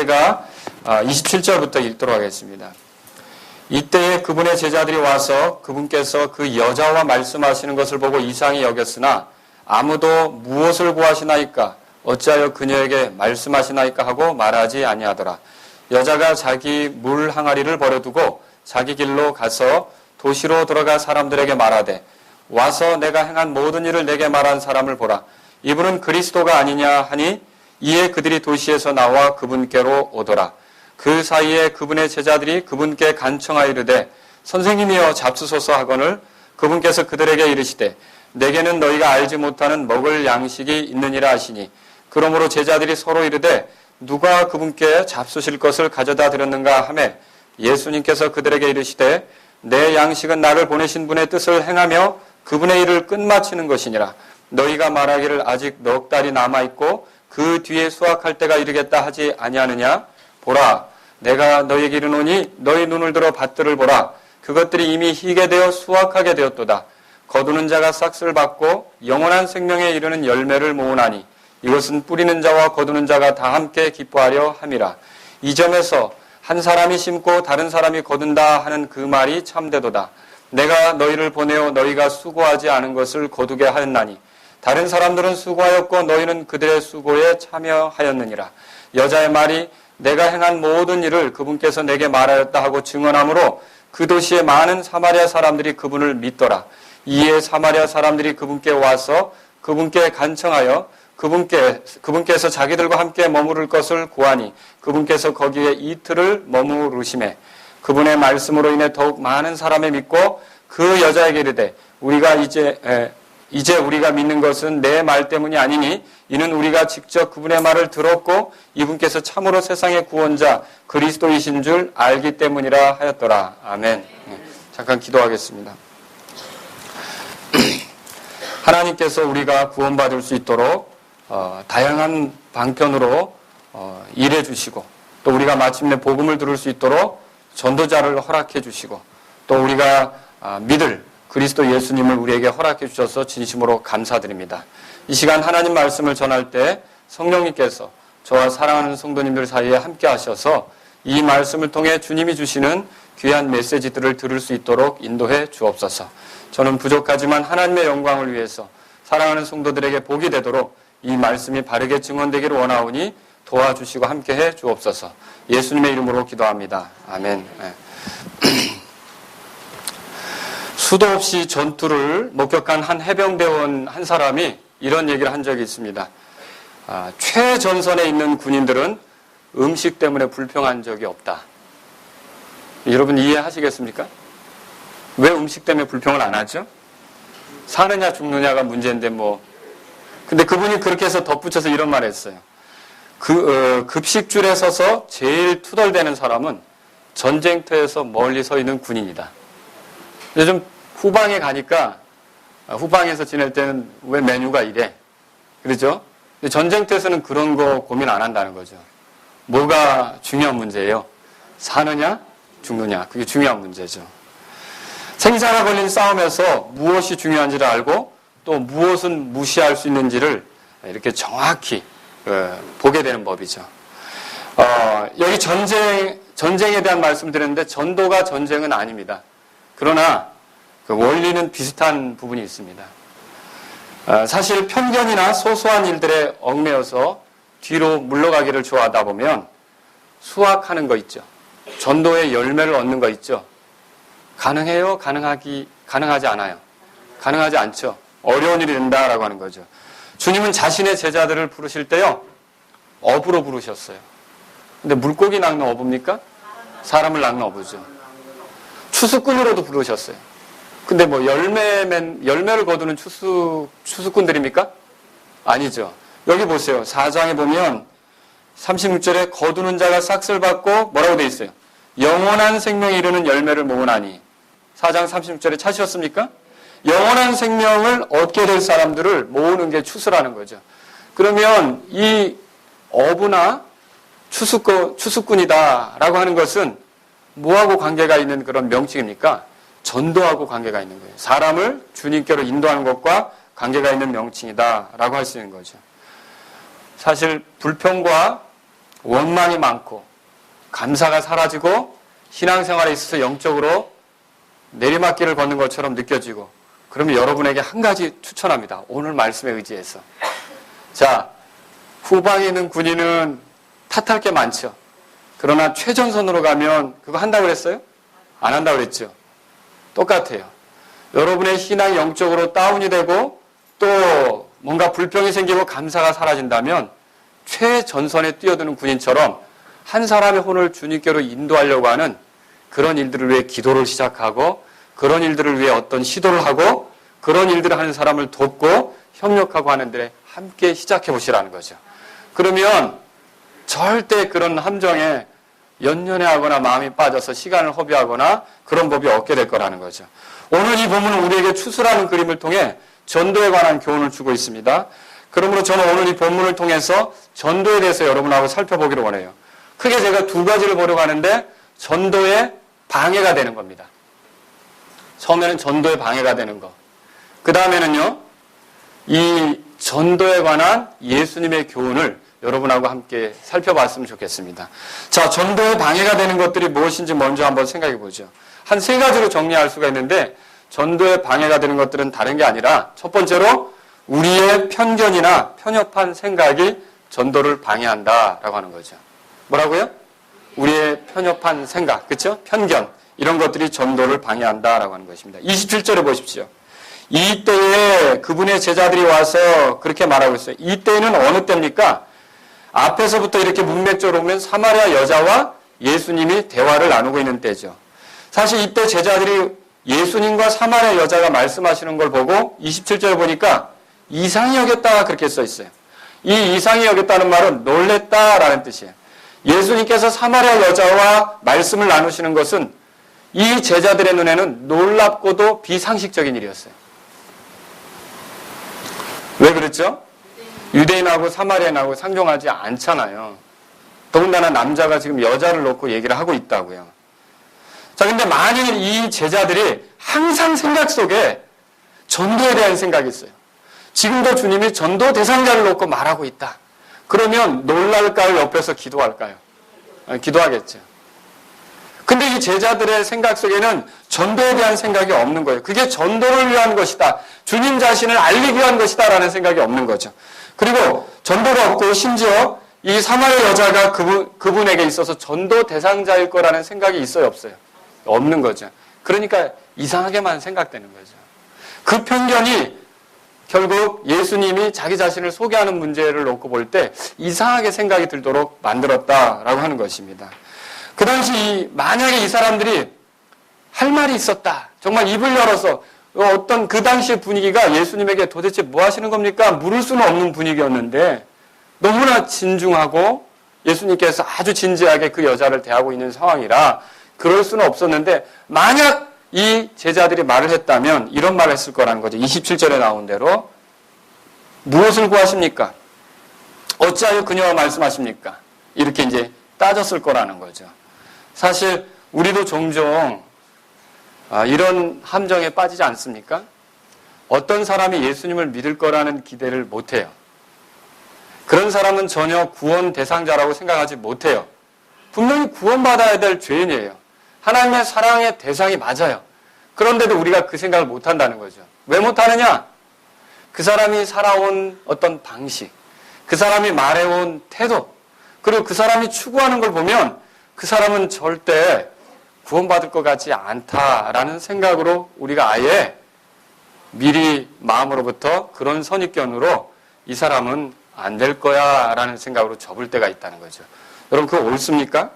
제가 27절부터 읽도록 하겠습니다. 이때에 그분의 제자들이 와서 그분께서 그 여자와 말씀하시는 것을 보고 이상히 여겼으나 아무도 무엇을 구하시나이까 어찌하여 그녀에게 말씀하시나이까 하고 말하지 아니하더라. 여자가 자기 물 항아리를 버려두고 자기 길로 가서 도시로 들어가 사람들에게 말하되 와서 내가 행한 모든 일을 내게 말한 사람을 보라. 이분은 그리스도가 아니냐 하니 이에 그들이 도시에서 나와 그분께로 오더라. 그 사이에 그분의 제자들이 그분께 간청하여 이르되 선생님이여 잡수소서 하거늘 그분께서 그들에게 이르시되 내게는 너희가 알지 못하는 먹을 양식이 있느니라 하시니 그러므로 제자들이 서로 이르되 누가 그분께 잡수실 것을 가져다 드렸는가 하매 예수님께서 그들에게 이르시되 내 양식은 나를 보내신 분의 뜻을 행하며 그분의 일을 끝마치는 것이니라. 너희가 말하기를 아직 넉 달이 남아있고 그 뒤에 수확할 때가 이르겠다 하지 아니하느냐? 보라, 내가 너희에게 이르노니 너희 눈을 들어 밭들을 보라. 그것들이 이미 희게 되어 수확하게 되었도다. 거두는 자가 싹을 받고 영원한 생명에 이르는 열매를 모으나니 이것은 뿌리는 자와 거두는 자가 다 함께 기뻐하려 함이라. 이 점에서 한 사람이 심고 다른 사람이 거둔다 하는 그 말이 참되도다. 내가 너희를 보내어 너희가 수고하지 않은 것을 거두게 하였나니 다른 사람들은 수고하였고 너희는 그들의 수고에 참여하였느니라. 여자의 말이 내가 행한 모든 일을 그분께서 내게 말하였다 하고 증언하므로 그 도시의 많은 사마리아 사람들이 그분을 믿더라. 이에 사마리아 사람들이 그분께 와서 그분께 간청하여 그분께서 자기들과 함께 머무를 것을 구하니 그분께서 거기에 이틀을 머무르시매 그분의 말씀으로 인해 더욱 많은 사람이 믿고 그 여자에게 이르되 우리가 이제 우리가 믿는 것은 내 말 때문이 아니니 이는 우리가 직접 그분의 말을 들었고 이분께서 참으로 세상의 구원자 그리스도이신 줄 알기 때문이라 하였더라. 아멘. 잠깐 기도하겠습니다. 하나님께서 우리가 구원받을 수 있도록 다양한 방편으로 일해 주시고 또 우리가 마침내 복음을 들을 수 있도록 전도자를 허락해 주시고 또 우리가 믿을 그리스도 예수님을 우리에게 허락해 주셔서 진심으로 감사드립니다. 이 시간 하나님 말씀을 전할 때 성령님께서 저와 사랑하는 성도님들 사이에 함께 하셔서 이 말씀을 통해 주님이 주시는 귀한 메시지들을 들을 수 있도록 인도해 주옵소서. 저는 부족하지만 하나님의 영광을 위해서 사랑하는 성도들에게 복이 되도록 이 말씀이 바르게 증언되기를 원하오니 도와주시고 함께해 주옵소서. 예수님의 이름으로 기도합니다. 아멘. 수도 없이 전투를 목격한 한 해병대원 한 사람이 이런 얘기를 한 적이 있습니다. 최전선에 있는 군인들은 음식 때문에 불평한 적이 없다. 여러분 이해하시겠습니까? 왜 음식 때문에 불평을 안 하죠? 사느냐 죽느냐가 문제인데 근데 그분이 그렇게 해서 덧붙여서 이런 말을 했어요. 급식줄에 서서 제일 투덜대는 사람은 전쟁터에서 멀리 서 있는 군인이다. 요즘 후방에 가니까 후방에서 지낼 때는 왜 메뉴가 이래? 그렇죠? 근데 전쟁터에서는 그런 거 고민 안 한다는 거죠. 뭐가 중요한 문제예요? 사느냐 죽느냐. 그게 중요한 문제죠. 생사가 걸린 싸움에서 무엇이 중요한지를 알고 또 무엇은 무시할 수 있는지를 이렇게 정확히 보게 되는 법이죠. 여기 전쟁에 대한 말씀 드렸는데 전도가 전쟁은 아닙니다. 그러나 그 원리는 비슷한 부분이 있습니다. 사실 편견이나 소소한 일들에 얽매여서 뒤로 물러가기를 좋아하다 보면 수확하는 거 있죠. 전도의 열매를 얻는 거 있죠. 가능해요? 가능하지 않아요. 가능하지 않죠. 어려운 일이 된다라고 하는 거죠. 주님은 자신의 제자들을 부르실 때요, 어부로 부르셨어요. 근데 물고기 낚는 어부입니까? 사람을 낚는 어부죠. 추수꾼으로도 부르셨어요. 근데 열매를 거두는 추수꾼들입니까? 아니죠. 여기 보세요. 4장에 보면 36절에 거두는 자가 싹을 받고 뭐라고 되어 있어요? 영원한 생명에 이르는 열매를 모으나니. 4장 36절에 찾으셨습니까? 영원한 생명을 얻게 될 사람들을 모으는 게 추수라는 거죠. 그러면 이 어부나 추수꾼이다라고 하는 것은 뭐하고 관계가 있는 그런 명칭입니까? 전도하고 관계가 있는 거예요. 사람을 주님께로 인도하는 것과 관계가 있는 명칭이다라고 할 수 있는 거죠. 사실 불평과 원망이 많고 감사가 사라지고 신앙생활에 있어서 영적으로 내리막길을 걷는 것처럼 느껴지고, 그러면 여러분에게 한 가지 추천합니다. 오늘 말씀에 의지해서. 자, 후방에 있는 군인은 탓할 게 많죠. 그러나 최전선으로 가면 그거 한다고 그랬어요? 안 한다고 그랬죠. 똑같아요. 여러분의 신앙이 영적으로 다운이 되고 또 뭔가 불평이 생기고 감사가 사라진다면 최전선에 뛰어드는 군인처럼 한 사람의 혼을 주님께로 인도하려고 하는 그런 일들을 위해 기도를 시작하고, 그런 일들을 위해 어떤 시도를 하고, 그런 일들을 하는 사람을 돕고 협력하고 하는 데에 함께 시작해 보시라는 거죠. 그러면 절대 그런 함정에 연연해하거나 마음이 빠져서 시간을 허비하거나 그런 법이 없게 될 거라는 거죠. 오늘 이 본문은 우리에게 추수라는 그림을 통해 전도에 관한 교훈을 주고 있습니다. 그러므로 저는 오늘 이 본문을 통해서 전도에 대해서 여러분하고 살펴보기를 원해요. 크게 제가 두 가지를 보려고 하는데, 전도에 방해가 되는 겁니다. 처음에는 전도에 방해가 되는 거. 그 다음에는요, 이 전도에 관한 예수님의 교훈을 여러분하고 함께 살펴봤으면 좋겠습니다. 자, 전도에 방해가 되는 것들이 무엇인지 먼저 한번 생각해 보죠. 한 세 가지로 정리할 수가 있는데, 전도에 방해가 되는 것들은 다른 게 아니라, 첫 번째로 우리의 편견이나 편협한 생각이 전도를 방해한다라고 하는 거죠. 뭐라고요? 우리의 편협한 생각, 그렇죠? 편견, 이런 것들이 전도를 방해한다라고 하는 것입니다. 27절에 보십시오. 이때에 그분의 제자들이 와서 그렇게 말하고 있어요. 이때는 어느 때입니까? 앞에서부터 이렇게 문맥적으로 보면 사마리아 여자와 예수님이 대화를 나누고 있는 때죠. 사실 이때 제자들이 예수님과 사마리아 여자가 말씀하시는 걸 보고 27절에 보니까 이상히 여겼다 그렇게 써 있어요. 이 이상히 여겼다는 말은 놀랬다라는 뜻이에요. 예수님께서 사마리아 여자와 말씀을 나누시는 것은 이 제자들의 눈에는 놀랍고도 비상식적인 일이었어요. 왜 그랬죠? 유대인하고 사마리아인하고 상종하지 않잖아요. 더군다나 남자가 지금 여자를 놓고 얘기를 하고 있다고요. 자, 근데 만일 이 제자들이 항상 생각 속에 전도에 대한 생각이 있어요. 지금도 주님이 전도 대상자를 놓고 말하고 있다. 그러면 놀랄까요? 옆에서 기도할까요? 기도하겠죠. 근데 이 제자들의 생각 속에는 전도에 대한 생각이 없는 거예요. 그게 전도를 위한 것이다. 주님 자신을 알리기 위한 것이다. 라는 생각이 없는 거죠. 그리고 전도가 없고 심지어 이 사마리아 여자가 그분에게 있어서 전도 대상자일 거라는 생각이 있어요? 없어요? 없는 거죠. 그러니까 이상하게만 생각되는 거죠. 그 편견이 결국 예수님이 자기 자신을 소개하는 문제를 놓고 볼 때 이상하게 생각이 들도록 만들었다라고 하는 것입니다. 그 당시 만약에 이 사람들이 할 말이 있었다. 정말 입을 열어서 어떤 그 당시의 분위기가 예수님에게 도대체 뭐 하시는 겁니까? 물을 수는 없는 분위기였는데 너무나 진중하고 예수님께서 아주 진지하게 그 여자를 대하고 있는 상황이라 그럴 수는 없었는데, 만약 이 제자들이 말을 했다면 이런 말을 했을 거라는 거죠. 27절에 나온 대로 무엇을 구하십니까? 어찌하여 그녀와 말씀하십니까? 이렇게 이제 따졌을 거라는 거죠. 사실 우리도 종종 이런 함정에 빠지지 않습니까? 어떤 사람이 예수님을 믿을 거라는 기대를 못해요. 그런 사람은 전혀 구원 대상자라고 생각하지 못해요. 분명히 구원받아야 될 죄인이에요. 하나님의 사랑의 대상이 맞아요. 그런데도 우리가 그 생각을 못한다는 거죠. 왜 못하느냐? 그 사람이 살아온 어떤 방식, 그 사람이 말해온 태도, 그리고 그 사람이 추구하는 걸 보면 그 사람은 절대 구원받을 것 같지 않다라는 생각으로 우리가 아예 미리 마음으로부터 그런 선입견으로 이 사람은 안 될 거야 라는 생각으로 접을 때가 있다는 거죠. 여러분 그거 옳습니까?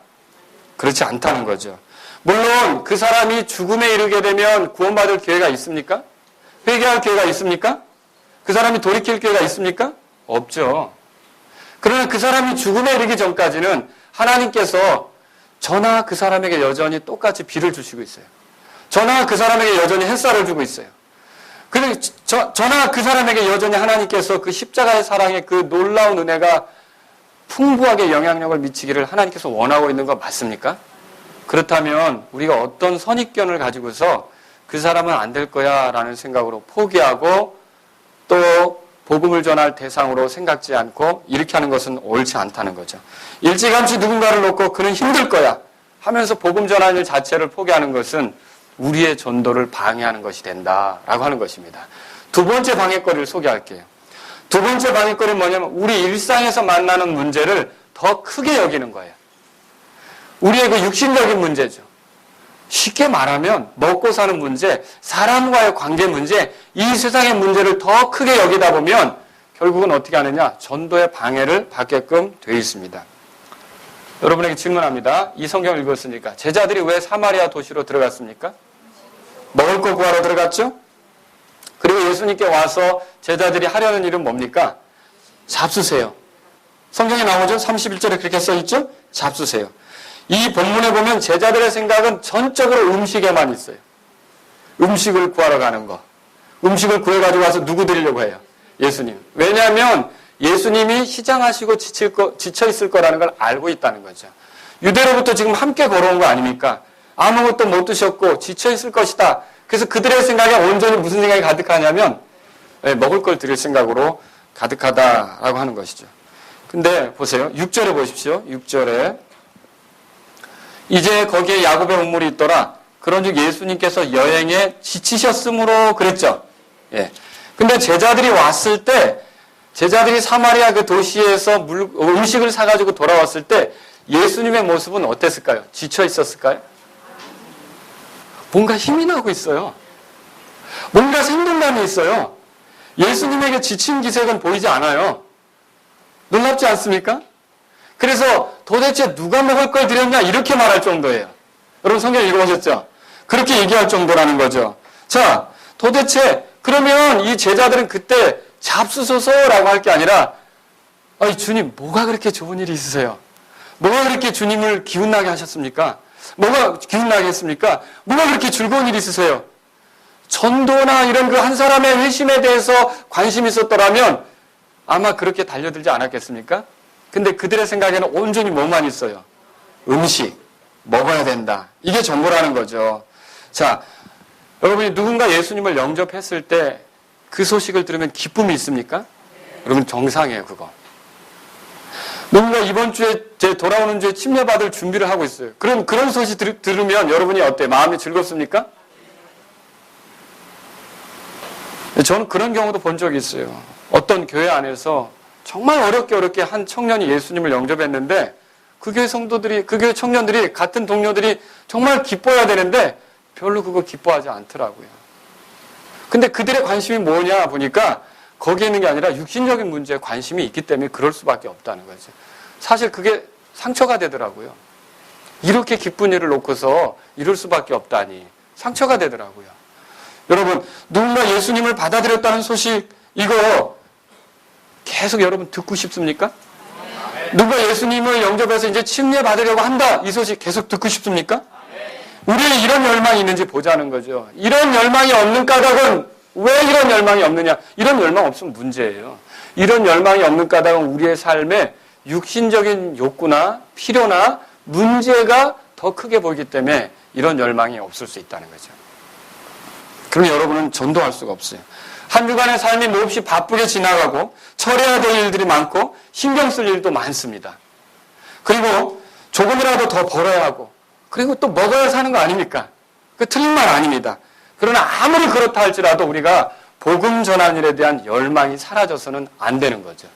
그렇지 않다는 거죠. 물론 그 사람이 죽음에 이르게 되면 구원받을 기회가 있습니까? 회개할 기회가 있습니까? 그 사람이 돌이킬 기회가 있습니까? 없죠. 그러나 그 사람이 죽음에 이르기 전까지는 하나님께서 저나 그 사람에게 여전히 똑같이 비를 주시고 있어요. 저나 그 사람에게 여전히 햇살을 주고 있어요. 그리고 저나 그 사람에게 여전히 하나님께서 그 십자가의 사랑의 그 놀라운 은혜가 풍부하게 영향력을 미치기를 하나님께서 원하고 있는 거 맞습니까? 그렇다면 우리가 어떤 선입견을 가지고서 그 사람은 안 될 거야 라는 생각으로 포기하고 또 복음을 전할 대상으로 생각지 않고 이렇게 하는 것은 옳지 않다는 거죠. 일찌감치 누군가를 놓고 그는 힘들 거야 하면서 복음 전하는 일 자체를 포기하는 것은 우리의 전도를 방해하는 것이 된다라고 하는 것입니다. 두 번째 방해거리를 소개할게요. 두 번째 방해거리는 뭐냐면 우리 일상에서 만나는 문제를 더 크게 여기는 거예요. 우리의 그 육신적인 문제죠. 쉽게 말하면 먹고 사는 문제, 사람과의 관계 문제, 이 세상의 문제를 더 크게 여기다 보면 결국은 어떻게 하느냐? 전도의 방해를 받게끔 되어 있습니다. 여러분에게 질문합니다. 이 성경을 읽었으니까 제자들이 왜 사마리아 도시로 들어갔습니까? 먹을 거 구하러 들어갔죠? 그리고 예수님께 와서 제자들이 하려는 일은 뭡니까? 잡수세요. 성경에 나오죠? 31절에 그렇게 써있죠? 잡수세요. 이 본문에 보면 제자들의 생각은 전적으로 음식에만 있어요. 음식을 구하러 가는 거. 음식을 구해가지고 와서 누구 드리려고 해요? 예수님. 왜냐하면 예수님이 시장하시고 지쳐 있을 거라는 걸 알고 있다는 거죠. 유대로부터 지금 함께 걸어온 거 아닙니까? 아무것도 못 드셨고 지쳐 있을 것이다. 그래서 그들의 생각에 온전히 무슨 생각이 가득하냐면 먹을 걸 드릴 생각으로 가득하다라고 하는 것이죠. 근데 보세요. 6절에 보십시오. 6절에 이제 거기에 야곱의 운물이 있더라. 그런즉 예수님께서 여행에 지치셨으므로 그랬죠. 예. 근데 제자들이 왔을 때, 제자들이 사마리아 그 도시에서 음식을 사가지고 돌아왔을 때 예수님의 모습은 어땠을까요? 지쳐 있었을까요? 뭔가 힘이 나고 있어요. 뭔가 생동감이 있어요. 예수님에게 지친 기색은 보이지 않아요. 놀랍지 않습니까? 그래서 도대체 누가 먹을 걸 드렸냐 이렇게 말할 정도예요. 여러분 성경 읽어보셨죠? 그렇게 얘기할 정도라는 거죠. 자, 도대체 그러면 이 제자들은 그때 잡수소서라고 할 게 아니라 아니 주님 뭐가 그렇게 좋은 일이 있으세요? 뭐가 그렇게 주님을 기운나게 하셨습니까? 뭐가 기운나게 했습니까? 뭐가 그렇게 즐거운 일이 있으세요? 전도나 이런 그 한 사람의 회심에 대해서 관심이 있었더라면 아마 그렇게 달려들지 않았겠습니까? 근데 그들의 생각에는 온전히 뭐만 있어요? 음식, 먹어야 된다. 이게 전부라는 거죠. 자, 여러분이 누군가 예수님을 영접했을 때 그 소식을 들으면 기쁨이 있습니까? 여러분 정상이에요, 그거. 누군가 이번 주에 돌아오는 주에 침례받을 준비를 하고 있어요. 그런 소식 들으면 여러분이 어때요? 마음이 즐겁습니까? 저는 그런 경우도 본 적이 있어요. 어떤 교회 안에서 정말 어렵게 한 청년이 예수님을 영접했는데 그 교회 성도들이, 그 교회 청년들이, 같은 동료들이 정말 기뻐해야 되는데 별로 그거 기뻐하지 않더라고요. 근데 그들의 관심이 뭐냐 보니까 거기에 있는 게 아니라 육신적인 문제에 관심이 있기 때문에 그럴 수밖에 없다는 거죠. 사실 그게 상처가 되더라고요. 이렇게 기쁜 일을 놓고서 이럴 수밖에 없다니 상처가 되더라고요. 여러분, 누군가 예수님을 받아들였다는 소식 이거 계속 여러분 듣고 싶습니까? 누가 예수님을 영접해서 이제 침례 받으려고 한다 이 소식 계속 듣고 싶습니까? 우리는 이런 열망이 있는지 보자는 거죠. 이런 열망이 없는 까닭은 왜 이런 열망이 없느냐? 이런 열망 없으면 문제예요. 이런 열망이 없는 까닭은 우리의 삶에 육신적인 욕구나 필요나 문제가 더 크게 보이기 때문에 이런 열망이 없을 수 있다는 거죠. 그럼 여러분은 전도할 수가 없어요. 한 주간의 삶이 몹시 바쁘게 지나가고 처리해야 될 일들이 많고 신경 쓸 일도 많습니다. 그리고 조금이라도 더 벌어야 하고 그리고 또 먹어야 사는 거 아닙니까? 그 틀린 말 아닙니다. 그러나 아무리 그렇다 할지라도 우리가 복음 전한 일에 대한 열망이 사라져서는 안 되는 거죠.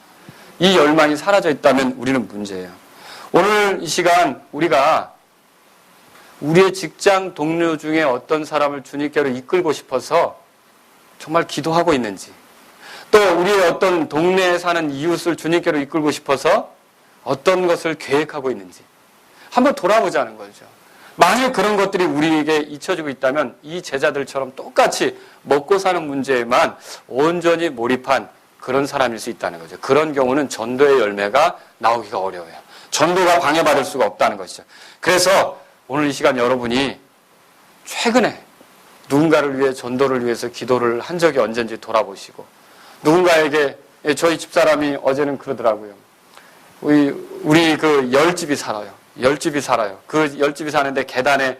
이 열망이 사라져 있다면 우리는 문제예요. 오늘 이 시간 우리가 우리의 직장 동료 중에 어떤 사람을 주님께로 이끌고 싶어서 정말 기도하고 있는지, 또 우리의 어떤 동네에 사는 이웃을 주님께로 이끌고 싶어서 어떤 것을 계획하고 있는지 한번 돌아보자는 거죠. 만약 그런 것들이 우리에게 잊혀지고 있다면 이 제자들처럼 똑같이 먹고 사는 문제에만 온전히 몰입한 그런 사람일 수 있다는 거죠. 그런 경우는 전도의 열매가 나오기가 어려워요. 전도가 방해받을 수가 없다는 것이죠. 그래서 오늘 이 시간 여러분이 최근에 누군가를 위해 전도를 위해서 기도를 한 적이 언젠지 돌아보시고, 누군가에게, 저희 집사람이 어제는 그러더라고요. 우리 그 열집이 살아요. 열집이 살아요. 그 열집이 사는데 계단에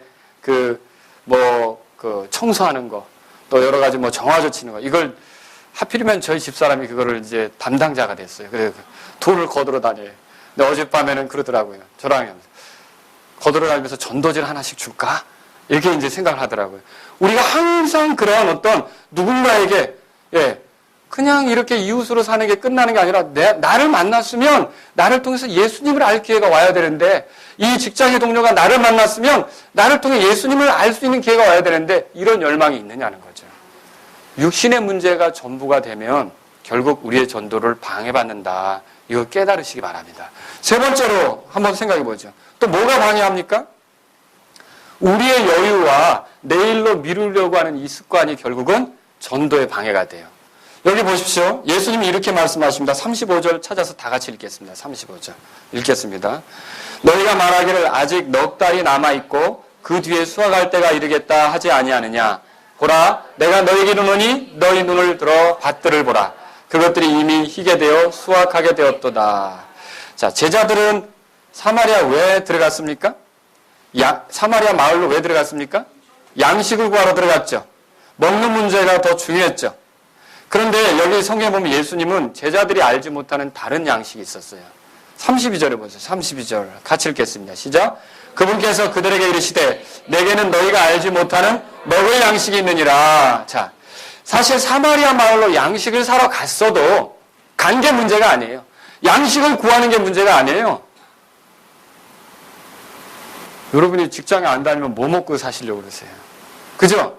청소하는 거, 또 여러 가지 정화조 치는 거, 이걸 하필이면 저희 집사람이 그거를 이제 담당자가 됐어요. 그래서 돈을 거들어 다녀요. 근데 어젯밤에는 그러더라고요. 저랑 거들어 다니면서 전도지를 하나씩 줄까? 이렇게 이제 생각을 하더라고요. 우리가 항상 그러한 어떤 누군가에게, 그냥 이렇게 이웃으로 사는 게 끝나는 게 아니라 나를 만났으면 나를 통해서 예수님을 알 기회가 와야 되는데, 이 직장의 동료가 나를 만났으면 나를 통해 예수님을 알 수 있는 기회가 와야 되는데, 이런 열망이 있느냐는 거죠. 육신의 문제가 전부가 되면 결국 우리의 전도를 방해받는다. 이거 깨달으시기 바랍니다. 세 번째로 한번 생각해 보죠. 또 뭐가 방해합니까? 우리의 여유와 내일로 미루려고 하는 이 습관이 결국은 전도의 방해가 돼요. 여기 보십시오. 예수님이 이렇게 말씀하십니다. 35절 찾아서 다 같이 읽겠습니다. 35절 읽겠습니다. 너희가 말하기를 아직 넉 달이 남아있고 그 뒤에 수확할 때가 이르겠다 하지 아니하느냐. 보라, 내가 너희에게 이르노니 너희 눈을 들어 밭들을 보라. 그것들이 이미 희게 되어 수확하게 되었도다. 자, 제자들은 사마리아 왜 들어갔습니까? 사마리아 마을로 왜 들어갔습니까? 양식을 구하러 들어갔죠. 먹는 문제가 더 중요했죠. 그런데 여기 성경에 보면 예수님은 제자들이 알지 못하는 다른 양식이 있었어요. 32절에 보세요. 32절 같이 읽겠습니다. 시작. 그분께서 그들에게 이르시되 내게는 너희가 알지 못하는 먹을 양식이 있느니라. 자, 사실 사마리아 마을로 양식을 사러 갔어도 간 게 문제가 아니에요. 양식을 구하는 게 문제가 아니에요. 여러분이 직장에 안 다니면 뭐 먹고 사시려고 그러세요? 그죠?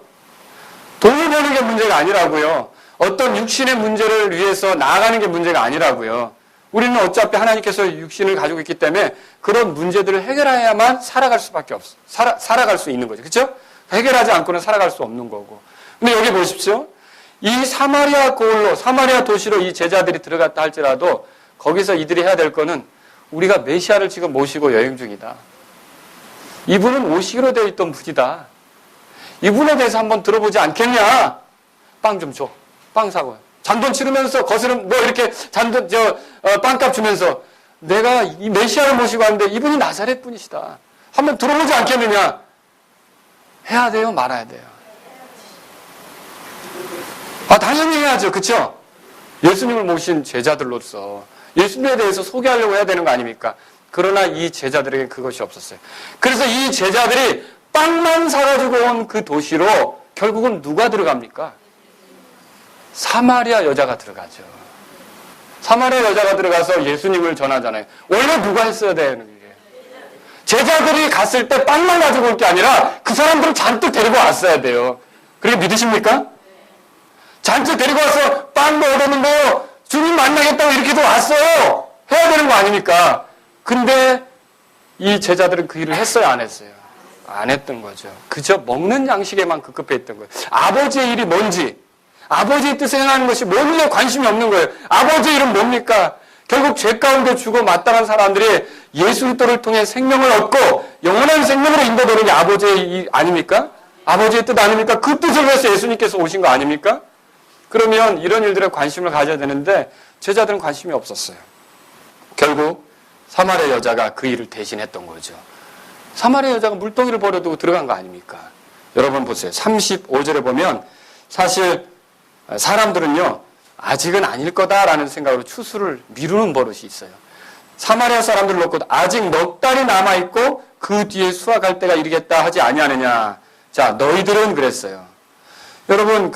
돈을 버는 게 문제가 아니라고요. 어떤 육신의 문제를 위해서 나아가는 게 문제가 아니라고요. 우리는 어차피 하나님께서 육신을 가지고 있기 때문에 그런 문제들을 해결해야만 살아갈 수밖에 없어. 살아갈 수 있는 거죠. 그렇죠? 해결하지 않고는 살아갈 수 없는 거고. 근데 여기 보십시오. 이 사마리아 도시로 이 제자들이 들어갔다 할지라도 거기서 이들이 해야 될 거는 우리가 메시아를 지금 모시고 여행 중이다. 이분은 오시기로 되어 있던 분이다. 이분에 대해서 한번 들어보지 않겠냐? 빵 좀 줘. 빵 사고. 잔돈 치르면서 거스름 이렇게 빵값 주면서 내가 이 메시아를 모시고 왔는데 이분이 나사렛 분이시다. 한번 들어보지 않겠느냐? 해야 돼요, 말아야 돼요. 당연히 해야죠. 그렇죠? 예수님을 모신 제자들로서 예수님에 대해서 소개하려고 해야 되는 거 아닙니까? 그러나 이 제자들에게 그것이 없었어요. 그래서 이 제자들이 빵만 사가지고 온 그 도시로 결국은 누가 들어갑니까? 사마리아 여자가 들어가죠. 사마리아 여자가 들어가서 예수님을 전하잖아요. 원래 누가 했어야 되는 거예요? 제자들이 갔을 때 빵만 가지고 올 게 아니라 그 사람들을 잔뜩 데리고 왔어야 돼요. 그렇게 믿으십니까? 잔뜩 데리고 와서 빵 얻어는 거 주님 만나겠다고 이렇게도 왔어요. 해야 되는 거 아닙니까? 근데 이 제자들은 그 일을 했어요, 안 했어요? 안 했던 거죠. 그저 먹는 양식에만 급급해 있던 거예요. 아버지의 일이 뭔지, 아버지의 뜻을 행하는 것이 뭔지에 관심이 없는 거예요. 아버지의 일은 뭡니까? 결국 죄 가운데 죽어 마땅한 사람들이 예수 그리스도를 통해 생명을 얻고 영원한 생명으로 인도되는 게 아버지의 일 아닙니까? 아버지의 뜻 아닙니까? 그 뜻을 위해서 예수님께서 오신 거 아닙니까? 그러면 이런 일들에 관심을 가져야 되는데 제자들은 관심이 없었어요. 결국 사마리아 여자가 그 일을 대신했던 거죠. 사마리아 여자가 물동이를 버려두고 들어간 거 아닙니까? 여러분 보세요. 35절에 보면 사실 사람들은요, 아직은 아닐 거다라는 생각으로 추수를 미루는 버릇이 있어요. 사마리아 사람들을 놓고 아직 넉 달이 남아있고 그 뒤에 수확할 때가 이르겠다 하지 아니하느냐. 자, 너희들은 그랬어요. 여러분,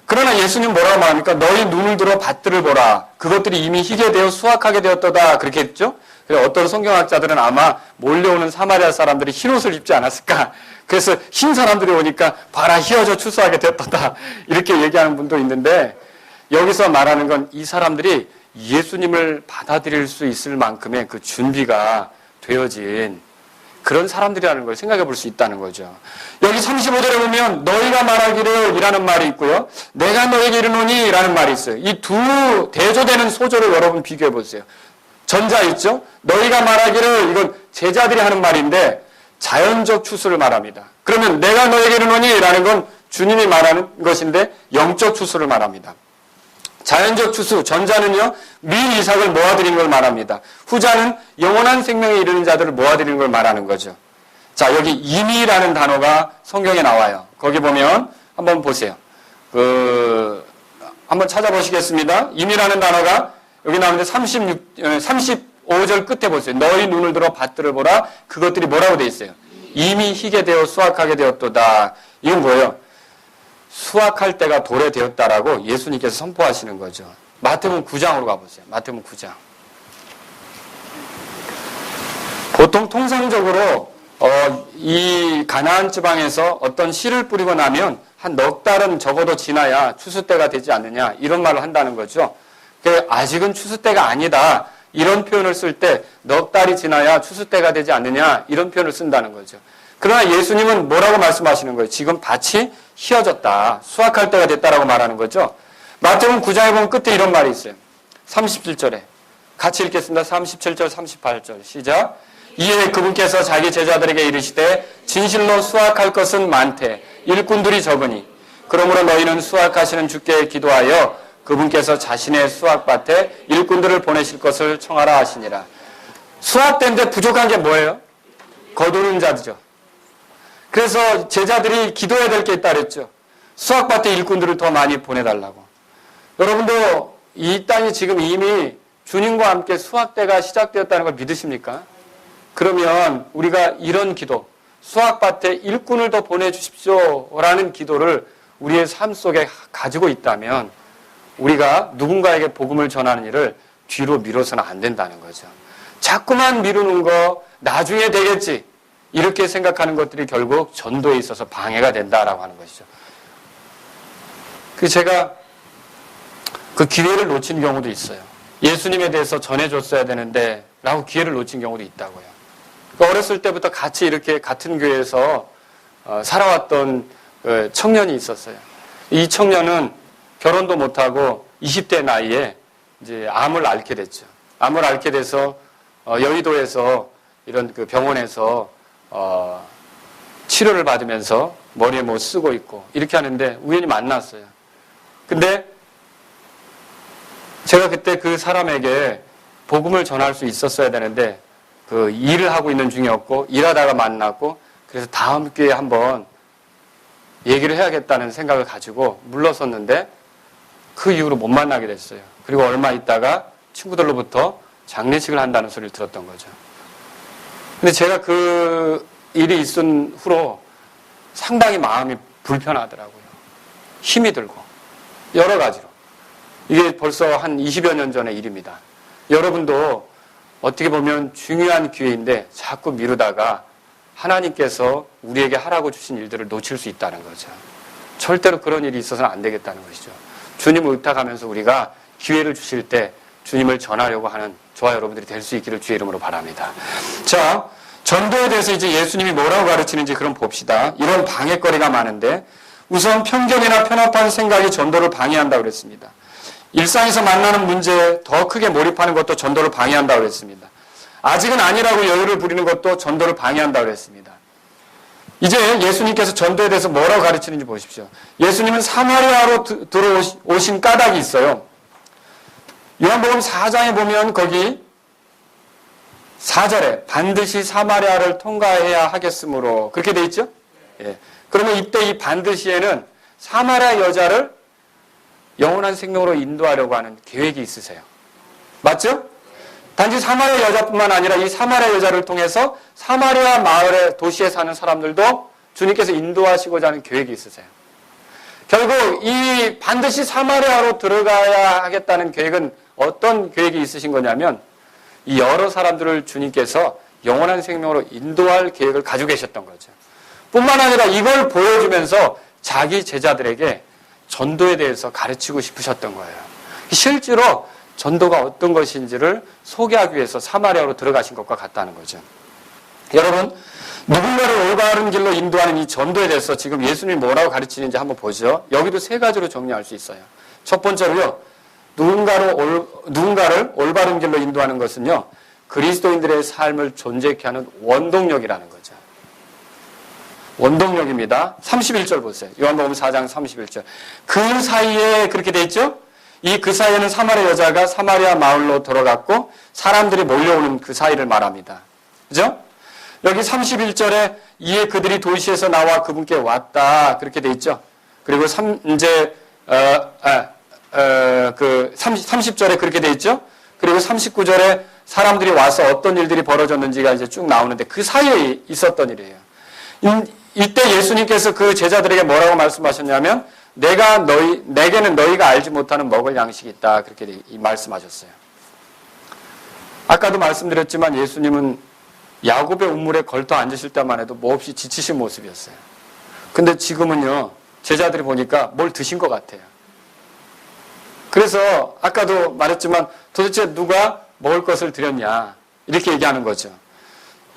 그러나 예수님 뭐라고 말합니까? 너희 눈을 들어 밭들을 보라. 그것들이 이미 희게 되어 수확하게 되었도다. 그렇게 했죠? 어떤 성경학자들은 아마 몰려오는 사마리아 사람들이 흰 옷을 입지 않았을까? 그래서 흰 사람들이 오니까 봐라, 휘어져 추수하게 되었다. 이렇게 얘기하는 분도 있는데 여기서 말하는 건 이 사람들이 예수님을 받아들일 수 있을 만큼의 그 준비가 되어진 그런 사람들이라는 걸 생각해 볼 수 있다는 거죠. 여기 35절에 보면 너희가 말하기를 이라는 말이 있고요. 내가 너에게 이르노니 라는 말이 있어요. 이 두 대조되는 소절을 여러분 비교해 보세요. 전자 있죠? 너희가 말하기를 이건 제자들이 하는 말인데 자연적 추수를 말합니다. 그러면 내가 너에게 이르노니 라는 건 주님이 말하는 것인데 영적 추수를 말합니다. 자연적 추수, 전자는요, 민 이삭을 모아들인 걸 말합니다. 후자는 영원한 생명에 이르는 자들을 모아들인 걸 말하는 거죠. 자, 여기 이미라는 단어가 성경에 나와요. 거기 보면 한번 보세요. 한번 찾아보시겠습니다. 임이라는 단어가 여기 나오는데 35절 끝에 보세요. 너희 눈을 들어 밭들을 보라. 그것들이 뭐라고 돼 있어요? 이미 희게 되어 수확하게 되었도다. 이건 뭐예요? 수확할 때가 도래되었다라고 예수님께서 선포하시는 거죠. 마태복음 9장으로 가보세요. 마태복음 9장. 보통 통상적으로 이 가나안 지방에서 어떤 씨를 뿌리고 나면 한 넉 달은 적어도 지나야 추수 때가 되지 않느냐 이런 말을 한다는 거죠. 아직은 추수 때가 아니다. 이런 표현을 쓸 때 넉 달이 지나야 추수 때가 되지 않느냐 이런 표현을 쓴다는 거죠. 그러나 예수님은 뭐라고 말씀하시는 거예요? 지금 밭이 휘어졌다. 수확할 때가 됐다라고 말하는 거죠. 마태복음 9장에 보면 끝에 이런 말이 있어요. 37절에 같이 읽겠습니다. 37절 38절 시작. 이에 그분께서 자기 제자들에게 이르시되 진실로 수확할 것은 많되 일꾼들이 적으니 그러므로 너희는 수확하시는 주께 기도하여 그분께서 자신의 수확밭에 일꾼들을 보내실 것을 청하라 하시니라. 수확된데 부족한 게 뭐예요? 거두는 자죠. 그래서 제자들이 기도해야 될 게 있다 그랬죠. 수확밭에 일꾼들을 더 많이 보내달라고. 여러분도 이 땅이 지금 이미 주님과 함께 수확대가 시작되었다는 걸 믿으십니까? 그러면 우리가 이런 기도, 수확밭에 일꾼을 더 보내주십시오라는 기도를 우리의 삶 속에 가지고 있다면 우리가 누군가에게 복음을 전하는 일을 뒤로 미뤄서는 안 된다는 거죠. 자꾸만 미루는 거 나중에 되겠지 이렇게 생각하는 것들이 결국 전도에 있어서 방해가 된다라고 하는 것이죠. 제가 그 기회를 놓친 경우도 있어요. 예수님에 대해서 전해줬어야 되는데 라고 기회를 놓친 경우도 있다고요. 어렸을 때부터 같이 이렇게 같은 교회에서 살아왔던 청년이 있었어요. 이 청년은 결혼도 못하고 20대 나이에 이제 암을 앓게 됐죠. 암을 앓게 돼서 여의도에서 이런 그 병원에서 치료를 받으면서 머리에 뭐 쓰고 있고 이렇게 하는데 우연히 만났어요. 근데 제가 그때 그 사람에게 복음을 전할 수 있었어야 되는데 그 일을 하고 있는 중이었고 일하다가 만났고 그래서 다음 기회에 한번 얘기를 해야겠다는 생각을 가지고 물러섰는데 그 이후로 못 만나게 됐어요. 그리고 얼마 있다가 친구들로부터 장례식을 한다는 소리를 들었던 거죠. 근데 제가 그 일이 있은 후로 상당히 마음이 불편하더라고요. 힘이 들고 여러 가지로. 이게 벌써 한 20여 년 전의 일입니다. 여러분도 어떻게 보면 중요한 기회인데 자꾸 미루다가 하나님께서 우리에게 하라고 주신 일들을 놓칠 수 있다는 거죠. 절대로 그런 일이 있어서는 안 되겠다는 것이죠. 주님을 의탁하면서 우리가 기회를 주실 때 주님을 전하려고 하는 저와 여러분들이 될 수 있기를 주의 이름으로 바랍니다. 자, 전도에 대해서 이제 예수님이 뭐라고 가르치는지 그럼 봅시다. 이런 방해거리가 많은데 우선 편견이나 편협한 생각이 전도를 방해한다고 그랬습니다. 일상에서 만나는 문제에 더 크게 몰입하는 것도 전도를 방해한다고 그랬습니다. 아직은 아니라고 여유를 부리는 것도 전도를 방해한다고 그랬습니다. 이제 예수님께서 전도에 대해서 뭐라고 가르치는지 보십시오. 예수님은 사마리아로 들어오신 까닭이 있어요. 요한복음 4장에 보면 거기 4절에 반드시 사마리아를 통과해야 하겠으므로 그렇게 돼 있죠? 예. 그러면 이때 이 반드시에는 사마리아 여자를 영원한 생명으로 인도하려고 하는 계획이 있으세요. 맞죠? 단지 사마리아 여자뿐만 아니라 이 사마리아 여자를 통해서 사마리아 마을의 도시에 사는 사람들도 주님께서 인도하시고자 하는 계획이 있으세요. 결국 이 반드시 사마리아로 들어가야 하겠다는 계획은 어떤 계획이 있으신 거냐면 이 여러 사람들을 주님께서 영원한 생명으로 인도할 계획을 가지고 계셨던 거죠. 뿐만 아니라 이걸 보여주면서 자기 제자들에게 전도에 대해서 가르치고 싶으셨던 거예요. 실제로 전도가 어떤 것인지를 소개하기 위해서 사마리아로 들어가신 것과 같다는 거죠. 여러분, 누군가를 올바른 길로 인도하는 이 전도에 대해서 지금 예수님이 뭐라고 가르치는지 한번 보죠. 여기도 세 가지로 정리할 수 있어요. 첫 번째로요, 누군가를 올바른 길로 인도하는 것은요, 그리스도인들의 삶을 존재케 하는 원동력이라는 거죠. 원동력입니다. 31절 보세요. 요한복음 4장 31절. 그 사이에 그렇게 돼 있죠? 그 사이에는 사마리아 여자가 사마리아 마을로 들어갔고 사람들이 몰려오는 그 사이를 말합니다. 그죠? 여기 31절에 이에 그들이 도시에서 나와 그분께 왔다. 그렇게 돼 있죠? 그리고 이제 30절에 그렇게 돼 있죠. 그리고 39절에 사람들이 와서 어떤 일들이 벌어졌는지가 이제 쭉 나오는데 그 사이에 있었던 일이에요. 이때 예수님께서 그 제자들에게 뭐라고 말씀하셨냐면 내게는 너희가 알지 못하는 먹을 양식이 있다. 그렇게 말씀하셨어요. 아까도 말씀드렸지만 예수님은 야곱의 우물에 걸터 앉으실 때만 해도 몹시 지치신 모습이었어요. 근데 지금은요, 제자들이 보니까 뭘 드신 것 같아요. 그래서 아까도 말했지만 도대체 누가 먹을 것을 드렸냐 이렇게 얘기하는 거죠.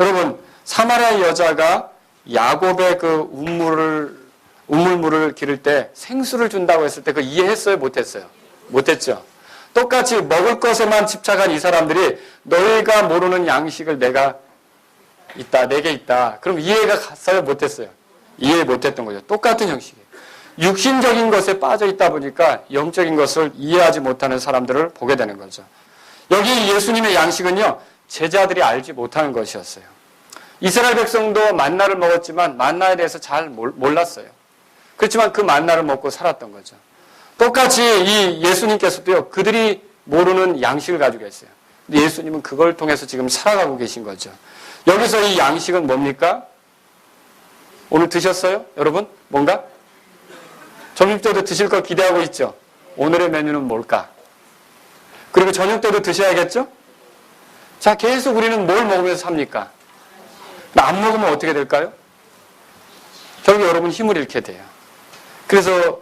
여러분, 사마리아 여자가 야곱의 그 우물물을 기를 때 생수를 준다고 했을 때 그거 이해했어요? 못했어요? 못했죠. 똑같이 먹을 것에만 집착한 이 사람들이 너희가 모르는 양식을 내가 있다, 내게 있다. 그럼 이해가 갔어요? 못했어요? 이해 못했던 거죠. 똑같은 형식이에요. 육신적인 것에 빠져 있다 보니까 영적인 것을 이해하지 못하는 사람들을 보게 되는 거죠. 여기 예수님의 양식은요, 제자들이 알지 못하는 것이었어요. 이스라엘 백성도 만나를 먹었지만 만나에 대해서 잘 몰랐어요. 그렇지만 그 만나를 먹고 살았던 거죠. 똑같이 이 예수님께서도요, 그들이 모르는 양식을 가지고 계세요. 근데 예수님은 그걸 통해서 지금 살아가고 계신 거죠. 여기서 이 양식은 뭡니까? 오늘 드셨어요? 여러분? 뭔가? 점심 때도 드실 걸 기대하고 있죠? 오늘의 메뉴는 뭘까? 그리고 저녁 때도 드셔야겠죠? 자, 계속 우리는 뭘 먹으면서 삽니까? 안 먹으면 어떻게 될까요? 결국 여러분 힘을 잃게 돼요. 그래서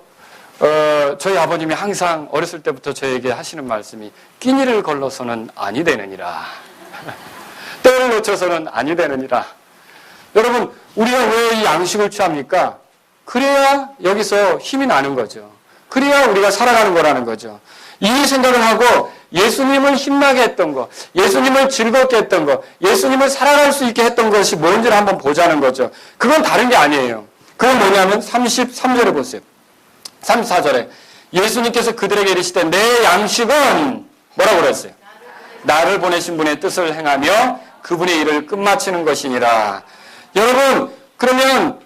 저희 아버님이 항상 어렸을 때부터 저에게 하시는 말씀이 끼니를 걸러서는 아니 되느니라. 때를 놓쳐서는 아니 되느니라. 여러분, 우리가 왜 이 양식을 취합니까? 그래야 여기서 힘이 나는 거죠. 그래야 우리가 살아가는 거라는 거죠. 이 생각을 하고 예수님을 힘나게 했던 거, 예수님을 즐겁게 했던 거, 예수님을 살아갈 수 있게 했던 것이 뭔지를 한번 보자는 거죠. 그건 다른 게 아니에요. 그건 뭐냐면 33절에 보세요. 34절에 예수님께서 그들에게 이르시되 내 양식은 뭐라고 그랬어요? 나를 보내신 분의 뜻을 행하며 그분의 일을 끝마치는 것이니라. 여러분, 그러면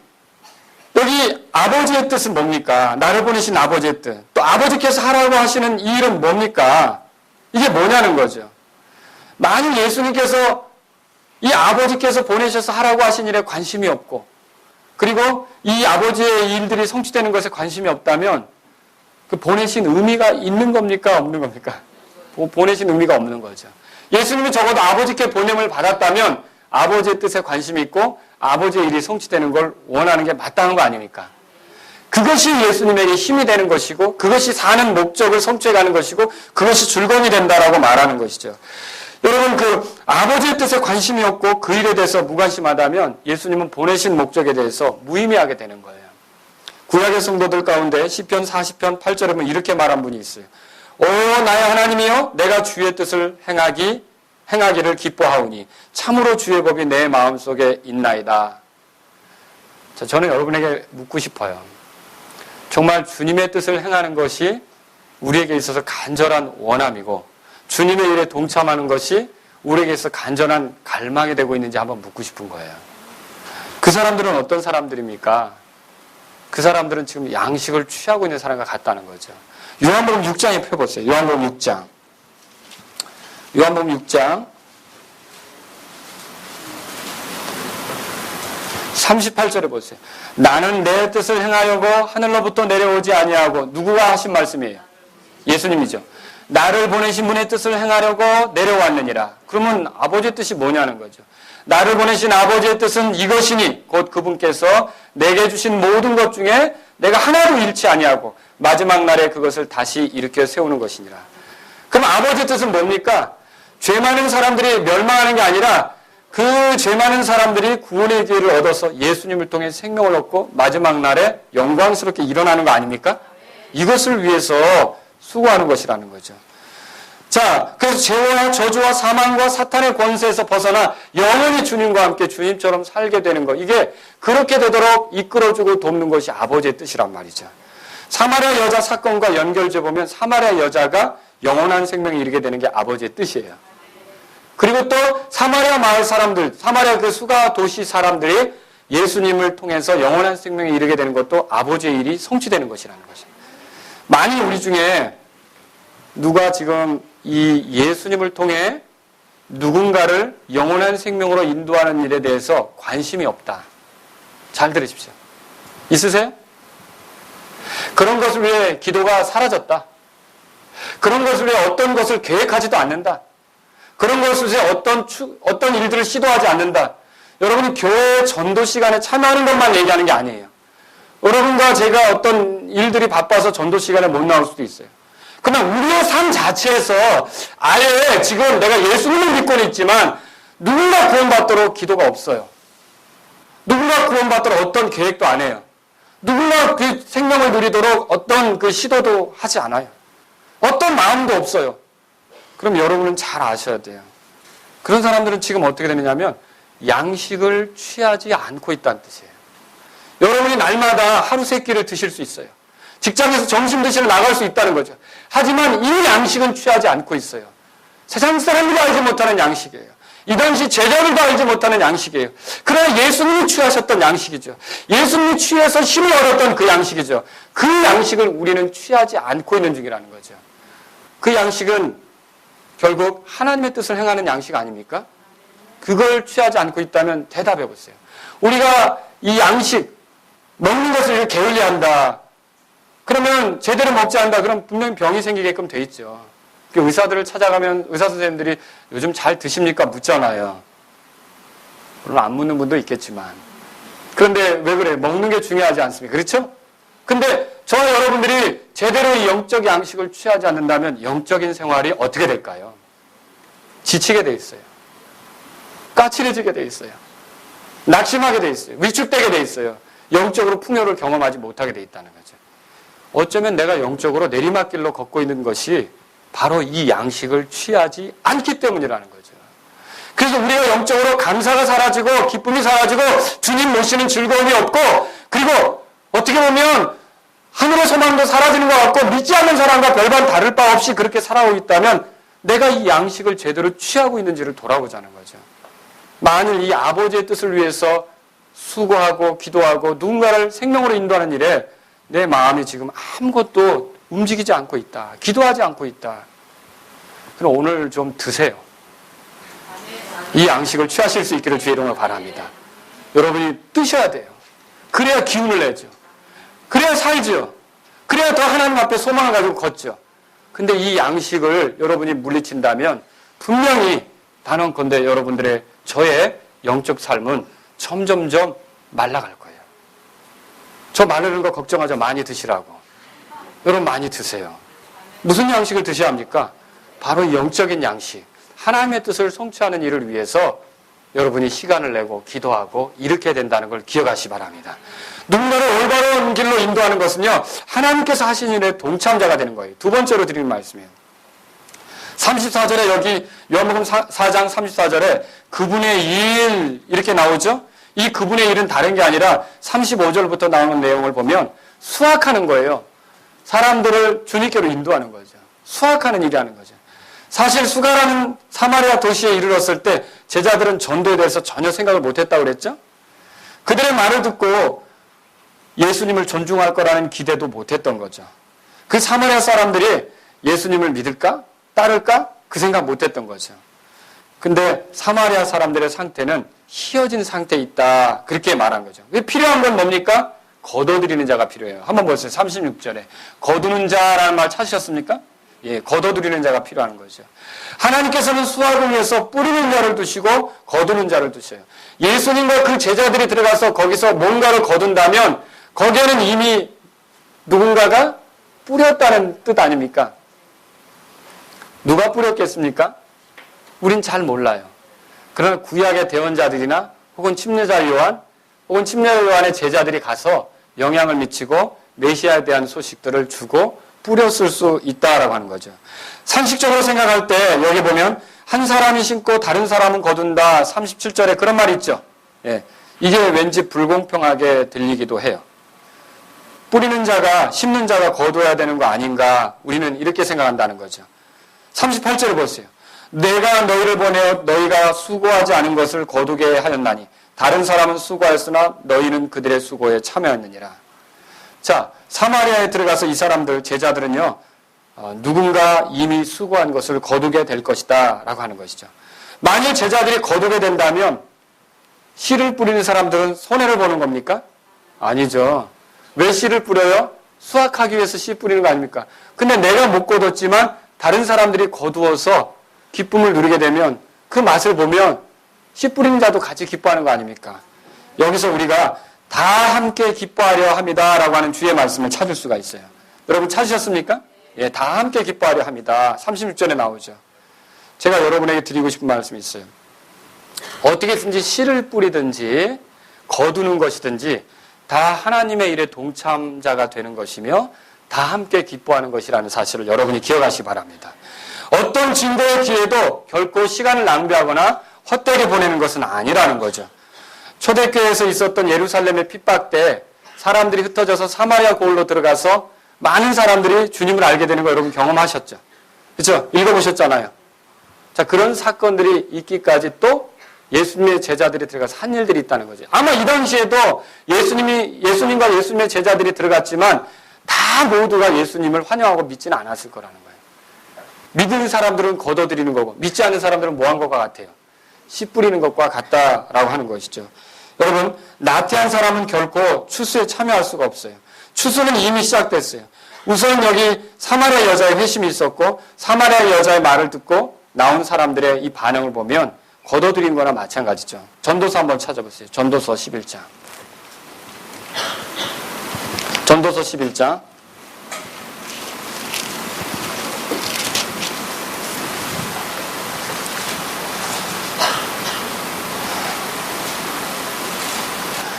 여기 아버지의 뜻은 뭡니까? 나를 보내신 아버지의 뜻. 또 아버지께서 하라고 하시는 이 일은 뭡니까? 이게 뭐냐는 거죠. 만약 예수님께서 이 아버지께서 보내셔서 하라고 하신 일에 관심이 없고 그리고 이 아버지의 일들이 성취되는 것에 관심이 없다면 그 보내신 의미가 있는 겁니까? 없는 겁니까? 보내신 의미가 없는 거죠. 예수님이 적어도 아버지께 보냄을 받았다면 아버지의 뜻에 관심이 있고 아버지의 일이 성취되는 걸 원하는 게 마땅한 거 아닙니까? 그것이 예수님에게 힘이 되는 것이고 그것이 사는 목적을 성취해가는 것이고 그것이 즐거움이 된다라고 말하는 것이죠. 여러분, 그 아버지의 뜻에 관심이 없고 그 일에 대해서 무관심하다면 예수님은 보내신 목적에 대해서 무의미하게 되는 거예요. 구약의 성도들 가운데 시편 40편 8절에 보면 이렇게 말한 분이 있어요. 오 나의 하나님이여 내가 주의 뜻을 행하기를 기뻐하오니 참으로 주의 법이 내 마음속에 있나이다. 자, 저는 여러분에게 묻고 싶어요. 정말 주님의 뜻을 행하는 것이 우리에게 있어서 간절한 원함이고 주님의 일에 동참하는 것이 우리에게 있어서 간절한 갈망이 되고 있는지 한번 묻고 싶은 거예요. 그 사람들은 어떤 사람들입니까? 그 사람들은 지금 양식을 취하고 있는 사람과 같다는 거죠. 요한복음 6장에 펴보세요. 요한복음 6장. 요한복음 6장 38절에 보세요. 나는 내 뜻을 행하려고 하늘로부터 내려오지 아니하고 누구가 하신 말씀이에요? 예수님이죠. 나를 보내신 분의 뜻을 행하려고 내려왔느니라. 그러면 아버지의 뜻이 뭐냐는 거죠. 나를 보내신 아버지의 뜻은 이것이니 곧 그분께서 내게 주신 모든 것 중에 내가 하나도 잃지 아니하고 마지막 날에 그것을 다시 일으켜 세우는 것이니라. 그럼 아버지의 뜻은 뭡니까? 죄 많은 사람들이 멸망하는 게 아니라 그 죄 많은 사람들이 구원의 기회를 얻어서 예수님을 통해 생명을 얻고 마지막 날에 영광스럽게 일어나는 거 아닙니까? 이것을 위해서 수고하는 것이라는 거죠. 자, 그래서 죄와 저주와 사망과 사탄의 권세에서 벗어나 영원히 주님과 함께 주님처럼 살게 되는 것. 이게 그렇게 되도록 이끌어주고 돕는 것이 아버지의 뜻이란 말이죠. 사마리아 여자 사건과 연결해 보면 사마리아 여자가 영원한 생명에 이르게 되는 게 아버지의 뜻이에요. 그리고 또 사마리아 마을 사람들, 사마리아 그 수가 도시 사람들이 예수님을 통해서 영원한 생명에 이르게 되는 것도 아버지의 일이 성취되는 것이라는 것이에요. 만일 우리 중에 누가 지금 이 예수님을 통해 누군가를 영원한 생명으로 인도하는 일에 대해서 관심이 없다. 잘 들으십시오. 있으세요? 그런 것을 위해 기도가 사라졌다. 그런 것을 위해 어떤 것을 계획하지도 않는다. 그런 것을 위해 어떤 일들을 시도하지 않는다. 여러분이 교회 전도 시간에 참여하는 것만 얘기하는 게 아니에요. 여러분과 제가 어떤 일들이 바빠서 전도 시간에 못 나올 수도 있어요. 그러나 우리의 삶 자체에서 아예 지금 내가 예수님을 믿고는 있지만 누군가 구원받도록 기도가 없어요. 누군가 구원받도록 어떤 계획도 안 해요. 누군가 그 생명을 누리도록 어떤 그 시도도 하지 않아요. 어떤 마음도 없어요. 그럼 여러분은 잘 아셔야 돼요. 그런 사람들은 지금 어떻게 되느냐면 양식을 취하지 않고 있다는 뜻이에요. 여러분이 날마다 하루 세 끼를 드실 수 있어요. 직장에서 점심 드시러 나갈 수 있다는 거죠. 하지만 이 양식은 취하지 않고 있어요. 세상 사람들이 알지 못하는 양식이에요. 이 당시 제자들도 알지 못하는 양식이에요. 그러나 예수님이 취하셨던 양식이죠. 예수님이 취해서 힘을 얻었던 그 양식이죠. 그 양식을 우리는 취하지 않고 있는 중이라는 거죠. 그 양식은 결국 하나님의 뜻을 행하는 양식 아닙니까? 그걸 취하지 않고 있다면 대답해 보세요. 우리가 이 양식, 먹는 것을 이렇게 게을리한다. 그러면 제대로 먹지 않는다. 그럼 분명히 병이 생기게끔 돼 있죠. 의사들을 찾아가면 의사 선생님들이 요즘 잘 드십니까? 묻잖아요. 물론 안 묻는 분도 있겠지만. 그런데 왜 그래? 먹는 게 중요하지 않습니까? 그렇죠? 근데 저와 여러분들이 제대로 이 영적 양식을 취하지 않는다면 영적인 생활이 어떻게 될까요? 지치게 돼 있어요. 까칠해지게 돼 있어요. 낙심하게 돼 있어요. 위축되게 돼 있어요. 영적으로 풍요를 경험하지 못하게 돼 있다는 거죠. 어쩌면 내가 영적으로 내리막길로 걷고 있는 것이 바로 이 양식을 취하지 않기 때문이라는 거죠. 그래서 우리가 영적으로 감사가 사라지고 기쁨이 사라지고 주님 모시는 즐거움이 없고 그리고 어떻게 보면 하늘의 소망도 사라지는 것 같고 믿지 않는 사람과 별반 다를 바 없이 그렇게 살아오고 있다면 내가 이 양식을 제대로 취하고 있는지를 돌아보자는 거죠. 만일 이 아버지의 뜻을 위해서 수고하고 기도하고 누군가를 생명으로 인도하는 일에 내 마음이 지금 아무것도 움직이지 않고 있다. 기도하지 않고 있다. 그럼 오늘 좀 드세요. 이 양식을 취하실 수 있기를 주의 이름으로 바랍니다. 여러분이 뜨셔야 돼요. 그래야 기운을 내죠. 그래야 살죠. 그래야 더 하나님 앞에 소망을 가지고 걷죠. 근데 이 양식을 여러분이 물리친다면 분명히 단언컨대 여러분들의 저의 영적 삶은 점점점 말라갈 거예요. 저 마르는 거 걱정하죠. 많이 드시라고. 여러분 많이 드세요. 무슨 양식을 드셔야 합니까? 바로 영적인 양식. 하나님의 뜻을 성취하는 일을 위해서 여러분이 시간을 내고 기도하고 이렇게 된다는 걸 기억하시기 바랍니다. 누군가를 올바른 길로 인도하는 것은요. 하나님께서 하신 일에 동참자가 되는 거예요. 두 번째로 드리는 말씀이에요. 34절에 여기 요한복음 4장 34절에 그분의 일 이렇게 나오죠. 이 그분의 일은 다른 게 아니라 35절부터 나오는 내용을 보면 수학하는 거예요. 사람들을 주님께로 인도하는 거죠. 수학하는 일이라는 거죠. 사실 수가라는 사마리아 도시에 이르렀을 때 제자들은 전도에 대해서 전혀 생각을 못했다고 그랬죠. 그들의 말을 듣고 예수님을 존중할 거라는 기대도 못했던 거죠. 그 사마리아 사람들이 예수님을 믿을까? 따를까? 그 생각 못했던 거죠. 근데 사마리아 사람들의 상태는 희어진 상태에 있다. 그렇게 말한 거죠. 필요한 건 뭡니까? 거둬들이는 자가 필요해요. 한번 보세요. 36절에. 거두는 자라는 말 찾으셨습니까? 예, 거둬들이는 자가 필요한 거죠. 하나님께서는 수확을 위해서 뿌리는 자를 두시고 거두는 자를 두셔요. 예수님과 그 제자들이 들어가서 거기서 뭔가를 거둔다면 거기에는 이미 누군가가 뿌렸다는 뜻 아닙니까? 누가 뿌렸겠습니까? 우린 잘 몰라요. 그러나 구약의 대언자들이나 혹은 침례자 요한 혹은 침례자 요한의 제자들이 가서 영향을 미치고 메시아에 대한 소식들을 주고 뿌렸을 수 있다라고 하는 거죠. 상식적으로 생각할 때 여기 보면 한 사람이 심고 다른 사람은 거둔다. 37절에 그런 말이 있죠. 예, 이게 왠지 불공평하게 들리기도 해요. 뿌리는 자가 심는 자가 거둬야 되는 거 아닌가 우리는 이렇게 생각한다는 거죠. 38절을 보세요. 내가 너희를 보내어 너희가 수고하지 않은 것을 거두게 하였나니 다른 사람은 수고하였으나 너희는 그들의 수고에 참여했느니라. 자, 사마리아에 들어가서 이 사람들 제자들은요 누군가 이미 수고한 것을 거두게 될 것이다 라고 하는 것이죠. 만일 제자들이 거두게 된다면 씨를 뿌리는 사람들은 손해를 보는 겁니까? 아니죠. 왜 씨를 뿌려요? 수확하기 위해서 씨 뿌리는 거 아닙니까? 근데 내가 못 거뒀지만 다른 사람들이 거두어서 기쁨을 누리게 되면 그 맛을 보면 씨 뿌리는 자도 같이 기뻐하는 거 아닙니까? 여기서 우리가 다 함께 기뻐하려 합니다 라고 하는 주의 말씀을 찾을 수가 있어요. 여러분 찾으셨습니까? 예, 다 함께 기뻐하려 합니다. 36절에 나오죠. 제가 여러분에게 드리고 싶은 말씀이 있어요. 어떻게든지 씨를 뿌리든지 거두는 것이든지 다 하나님의 일에 동참자가 되는 것이며 다 함께 기뻐하는 것이라는 사실을 여러분이 기억하시기 바랍니다. 어떤 증거의 기회도 결코 시간을 낭비하거나 헛되게 보내는 것은 아니라는 거죠. 초대교회에서 있었던 예루살렘의 핍박 때 사람들이 흩어져서 사마리아 고을로 들어가서 많은 사람들이 주님을 알게 되는 거 여러분 경험하셨죠? 그렇죠? 읽어보셨잖아요. 자, 그런 사건들이 있기까지 또 예수님의 제자들이 들어가서 한 일들이 있다는 거죠. 아마 이 당시에도 예수님과 예수님의 제자들이 들어갔지만 다 모두가 예수님을 환영하고 믿지는 않았을 거라는 거예요. 믿는 사람들은 거둬들이는 거고 믿지 않는 사람들은 뭐 한 것과 같아요? 씨 뿌리는 것과 같다라고 하는 것이죠. 여러분, 나태한 사람은 결코 추수에 참여할 수가 없어요. 추수는 이미 시작됐어요. 우선 여기 사마리아 여자의 회심이 있었고 사마리아 여자의 말을 듣고 나온 사람들의 이 반응을 보면 거둬들인 거나 마찬가지죠. 전도서 한번 찾아보세요. 전도서 11장. 전도서 11장.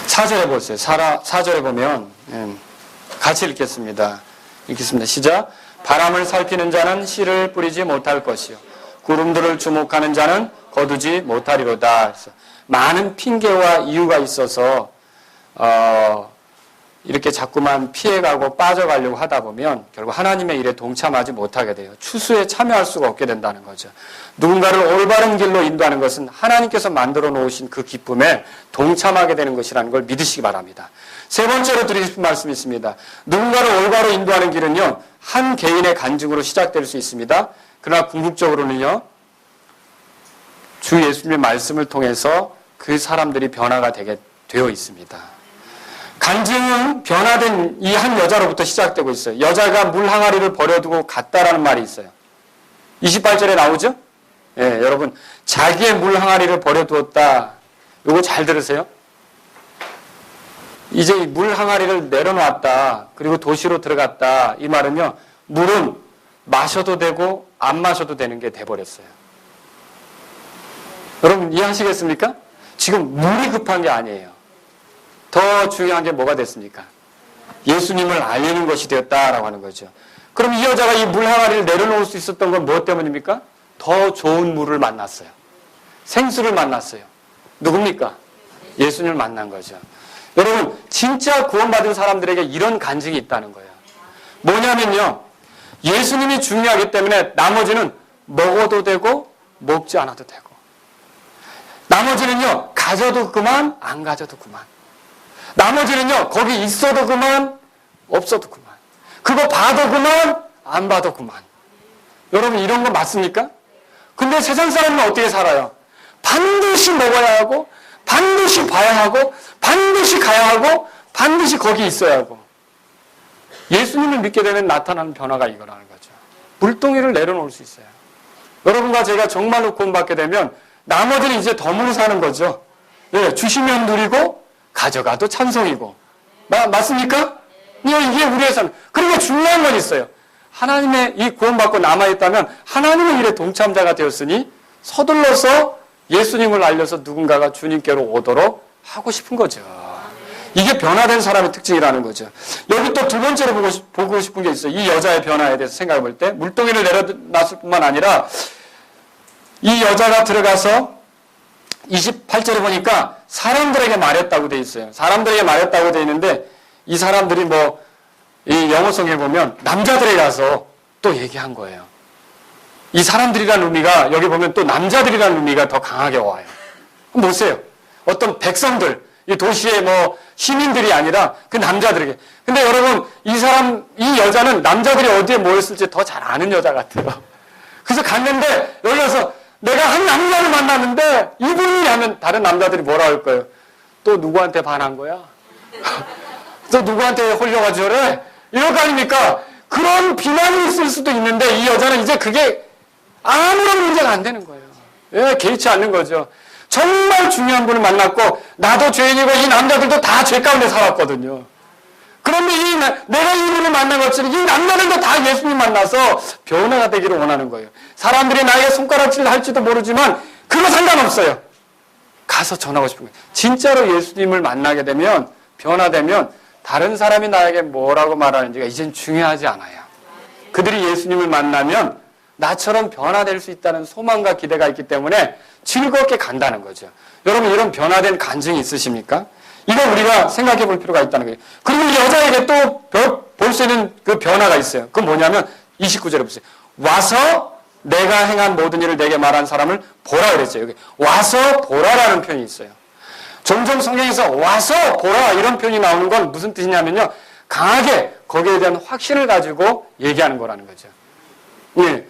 사절에 보세요. 4절에 보면 같이 읽겠습니다. 읽겠습니다. 시작. 바람을 살피는 자는 씨를 뿌리지 못할 것이요 구름들을 주목하는 자는 거두지 못하리로다. 그래서 많은 핑계와 이유가 있어서 이렇게 자꾸만 피해가고 빠져가려고 하다 보면 결국 하나님의 일에 동참하지 못하게 돼요. 추수에 참여할 수가 없게 된다는 거죠. 누군가를 올바른 길로 인도하는 것은 하나님께서 만들어 놓으신 그 기쁨에 동참하게 되는 것이라는 걸 믿으시기 바랍니다. 세 번째로 드리고 싶은 말씀이 있습니다. 누군가를 올바로 인도하는 길은요, 한 개인의 간증으로 시작될 수 있습니다. 그러나 궁극적으로는요, 주 예수님의 말씀을 통해서 그 사람들이 변화가 되게 되어 있습니다. 간증은 변화된 이 한 여자로부터 시작되고 있어요. 여자가 물 항아리를 버려두고 갔다라는 말이 있어요. 28절에 나오죠? 예, 여러분, 자기의 물 항아리를 버려두었다. 이거 잘 들으세요. 이제 물 항아리를 내려놨다. 그리고 도시로 들어갔다. 이 말은요, 물은 마셔도 되고 안 마셔도 되는 게 돼버렸어요. 여러분 이해하시겠습니까? 지금 물이 급한 게 아니에요. 더 중요한 게 뭐가 됐습니까? 예수님을 알리는 것이 되었다라고 하는 거죠. 그럼 이 여자가 이 물 항아리를 내려놓을 수 있었던 건 무엇 때문입니까? 더 좋은 물을 만났어요. 생수를 만났어요. 누굽니까? 예수님을 만난 거죠. 여러분, 진짜 구원받은 사람들에게 이런 간증이 있다는 거예요. 뭐냐면요, 예수님이 중요하기 때문에 나머지는 먹어도 되고 먹지 않아도 되고, 나머지는요 가져도 그만 안 가져도 그만, 나머지는요 거기 있어도 그만 없어도 그만, 그거 봐도 그만 안 봐도 그만. 여러분 이런 거 맞습니까? 근데 세상 사람은 어떻게 살아요? 반드시 먹어야 하고 반드시 봐야 하고 반드시 가야 하고 반드시 거기 있어야 하고. 예수님을 믿게 되면 나타나는 변화가 이거라는 거죠. 물동이를 내려놓을 수 있어요. 여러분과 제가 정말로 구원받게 되면 나머지는 이제 덤으로 사는 거죠. 예, 주시면 누리고 가져가도 찬송이고. 맞습니까? 이게 우리의 삶. 그리고 중요한 건 있어요. 하나님의 이 구원받고 남아있다면 하나님의 일에 동참자가 되었으니 서둘러서 예수님을 알려서 누군가가 주님께로 오도록 하고 싶은 거죠. 이게 변화된 사람의 특징이라는 거죠. 여기 또 두 번째로 보고 싶은 게 있어요. 이 여자의 변화에 대해서 생각해 볼 때 물동이를 내려놨을 뿐만 아니라 이 여자가 들어가서 28절에 보니까 사람들에게 말했다고 돼 있어요. 사람들에게 말했다고 돼 있는데 이 사람들이 이 영어성에 보면 남자들에 가서 또 얘기한 거예요. 이 사람들이라는 의미가 여기 보면 또 남자들이라는 의미가 더 강하게 와요. 한번 보세요. 어떤 백성들, 이 도시의 뭐 시민들이 아니라 그 남자들에게. 근데 여러분, 이 여자는 남자들이 어디에 모였을지 더 잘 아는 여자 같아요. 그래서 갔는데 여기 와서 내가 한 남자를 만났는데 이분이 하면 다른 남자들이 뭐라 할 거예요? 또 누구한테 반한 거야? 또 누구한테 홀려가지고 그래? 이럴 거 아닙니까? 그런 비난이 있을 수도 있는데 이 여자는 이제 그게 아무런 문제가 안 되는 거예요. 예, 개의치 않는 거죠. 정말 중요한 분을 만났고 나도 죄인이고 이 남자들도 다 죄 가운데 살았거든요. 그런데 내가 이분을 만난 것처럼 이 남자들도 다 예수님 만나서 변화가 되기를 원하는 거예요. 사람들이 나에게 손가락질 할지도 모르지만 그거 상관없어요. 가서 전하고 싶은 거예요. 진짜로 예수님을 만나게 되면 변화되면 다른 사람이 나에게 뭐라고 말하는지가 이젠 중요하지 않아요. 그들이 예수님을 만나면 나처럼 변화될 수 있다는 소망과 기대가 있기 때문에 즐겁게 간다는 거죠. 여러분 이런 변화된 간증이 있으십니까? 이거 우리가 생각해 볼 필요가 있다는 거예요. 그리고 여자에게 또 볼 수 있는 그 변화가 있어요. 그건 뭐냐면 29절에 보세요. 와서 내가 행한 모든 일을 내게 말한 사람을 보라 그랬어요. 여기 와서 보라라는 표현이 있어요. 종종 성경에서 와서 보라 이런 표현이 나오는 건 무슨 뜻이냐면요. 강하게 거기에 대한 확신을 가지고 얘기하는 거라는 거죠. 예.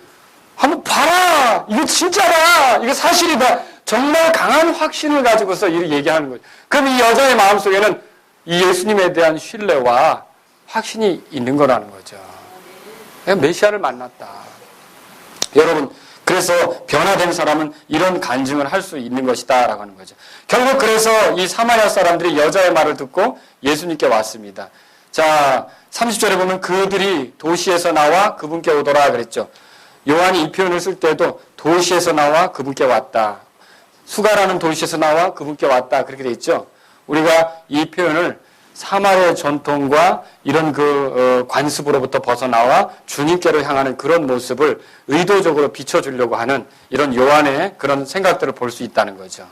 한번 봐라! 이거 진짜다! 이거 사실이다! 정말 강한 확신을 가지고서 이렇게 얘기하는 거죠. 그럼 이 여자의 마음속에는 이 예수님에 대한 신뢰와 확신이 있는 거라는 거죠. 메시아를 만났다. 여러분, 그래서 변화된 사람은 이런 간증을 할 수 있는 것이다 라고 하는 거죠. 결국 그래서 이 사마리아 사람들이 여자의 말을 듣고 예수님께 왔습니다. 자, 30절에 보면 그들이 도시에서 나와 그분께 오더라 그랬죠. 요한이 이 표현을 쓸 때도 도시에서 나와 그분께 왔다. 수가라는 도시에서 나와 그분께 왔다. 그렇게 돼 있죠. 우리가 이 표현을 사마리아 전통과 이런 관습으로부터 벗어나와 주님께로 향하는 그런 모습을 의도적으로 비춰주려고 하는 이런 요한의 그런 생각들을 볼 수 있다는 거죠.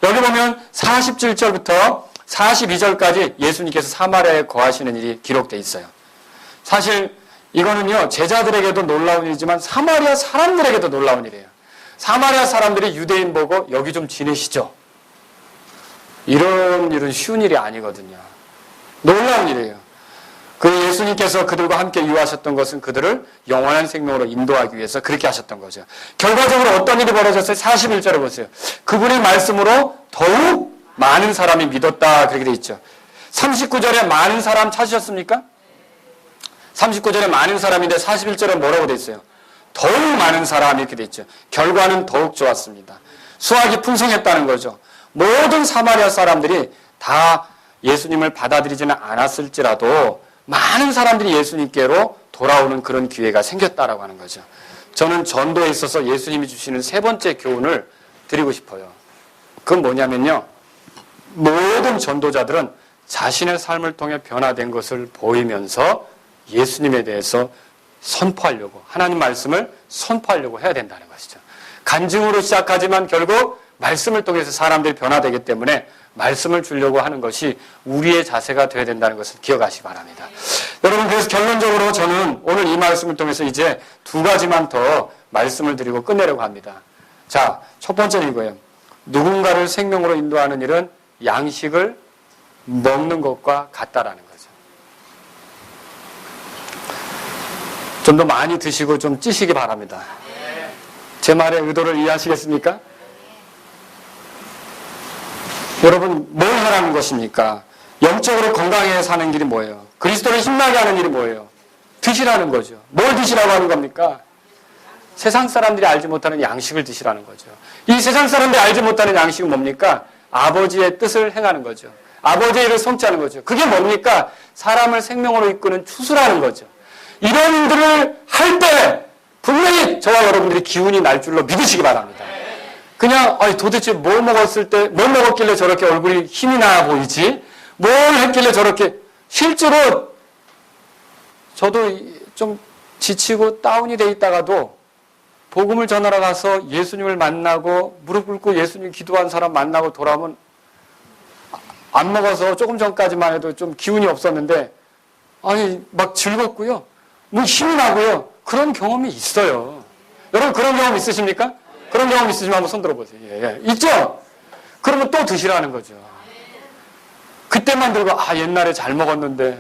여기 보면 47절부터 42절까지 예수님께서 사마리아에 거하시는 일이 기록되어 있어요. 사실 이거는요, 제자들에게도 놀라운 일이지만 사마리아 사람들에게도 놀라운 일이에요. 사마리아 사람들이 유대인 보고 여기 좀 지내시죠. 이런 일은 쉬운 일이 아니거든요. 놀라운 일이에요. 그 예수님께서 그들과 함께 유하셨던 것은 그들을 영원한 생명으로 인도하기 위해서 그렇게 하셨던 거죠. 결과적으로 어떤 일이 벌어졌어요? 41절에 보세요. 그분의 말씀으로 더욱 많은 사람이 믿었다. 그렇게 돼 있죠. 39절에 많은 사람 찾으셨습니까? 39절에 많은 사람인데 41절에 뭐라고 돼 있어요? 더욱 많은 사람 이렇게 돼 있죠. 결과는 더욱 좋았습니다. 수확이 풍성했다는 거죠. 모든 사마리아 사람들이 다 예수님을 받아들이지는 않았을지라도 많은 사람들이 예수님께로 돌아오는 그런 기회가 생겼다라고 하는 거죠. 저는 전도에 있어서 예수님이 주시는 세 번째 교훈을 드리고 싶어요. 그건 뭐냐면요. 모든 전도자들은 자신의 삶을 통해 변화된 것을 보이면서 예수님에 대해서 선포하려고, 하나님 말씀을 선포하려고 해야 된다는 것이죠. 간증으로 시작하지만 결국 말씀을 통해서 사람들이 변화되기 때문에 말씀을 주려고 하는 것이 우리의 자세가 되어야 된다는 것을 기억하시기 바랍니다. 여러분, 그래서 결론적으로 저는 오늘 이 말씀을 통해서 이제 두 가지만 더 말씀을 드리고 끝내려고 합니다. 자, 첫 번째는 이거예요. 누군가를 생명으로 인도하는 일은 양식을 먹는 것과 같다라는 거죠. 좀 더 많이 드시고 좀 찌시기 바랍니다. 제 말의 의도를 이해하시겠습니까? 여러분, 뭘 하라는 것입니까? 영적으로 건강해 사는 길이 뭐예요? 그리스도를 힘나게 하는 일이 뭐예요? 드시라는 거죠. 뭘 드시라고 하는 겁니까? 세상 사람들이 알지 못하는 양식을 드시라는 거죠. 이 세상 사람들이 알지 못하는 양식은 뭡니까? 아버지의 뜻을 행하는 거죠. 아버지의 일을 성취하는 거죠. 그게 뭡니까? 사람을 생명으로 이끄는 추수라는 거죠. 이런 일들을 할 때 분명히 저와 여러분들이 기운이 날 줄로 믿으시기 바랍니다. 그냥 도대체 뭘 먹었길래 저렇게 얼굴이 힘이 나 보이지? 뭘 했길래 저렇게. 실제로 저도 좀 지치고 다운이 돼 있다가도 복음을 전하러 가서 예수님을 만나고 무릎 꿇고 예수님 기도한 사람 만나고 돌아오면 안 먹어서 조금 전까지만 해도 좀 기운이 없었는데 막 즐겁고요. 뭐 힘이 나고요. 그런 경험이 있어요. 여러분 그런 경험 있으십니까? 그런 경험 있으시면 한번 손 들어보세요. 예. 있죠? 그러면 또 드시라는 거죠. 그때만 들고 옛날에 잘 먹었는데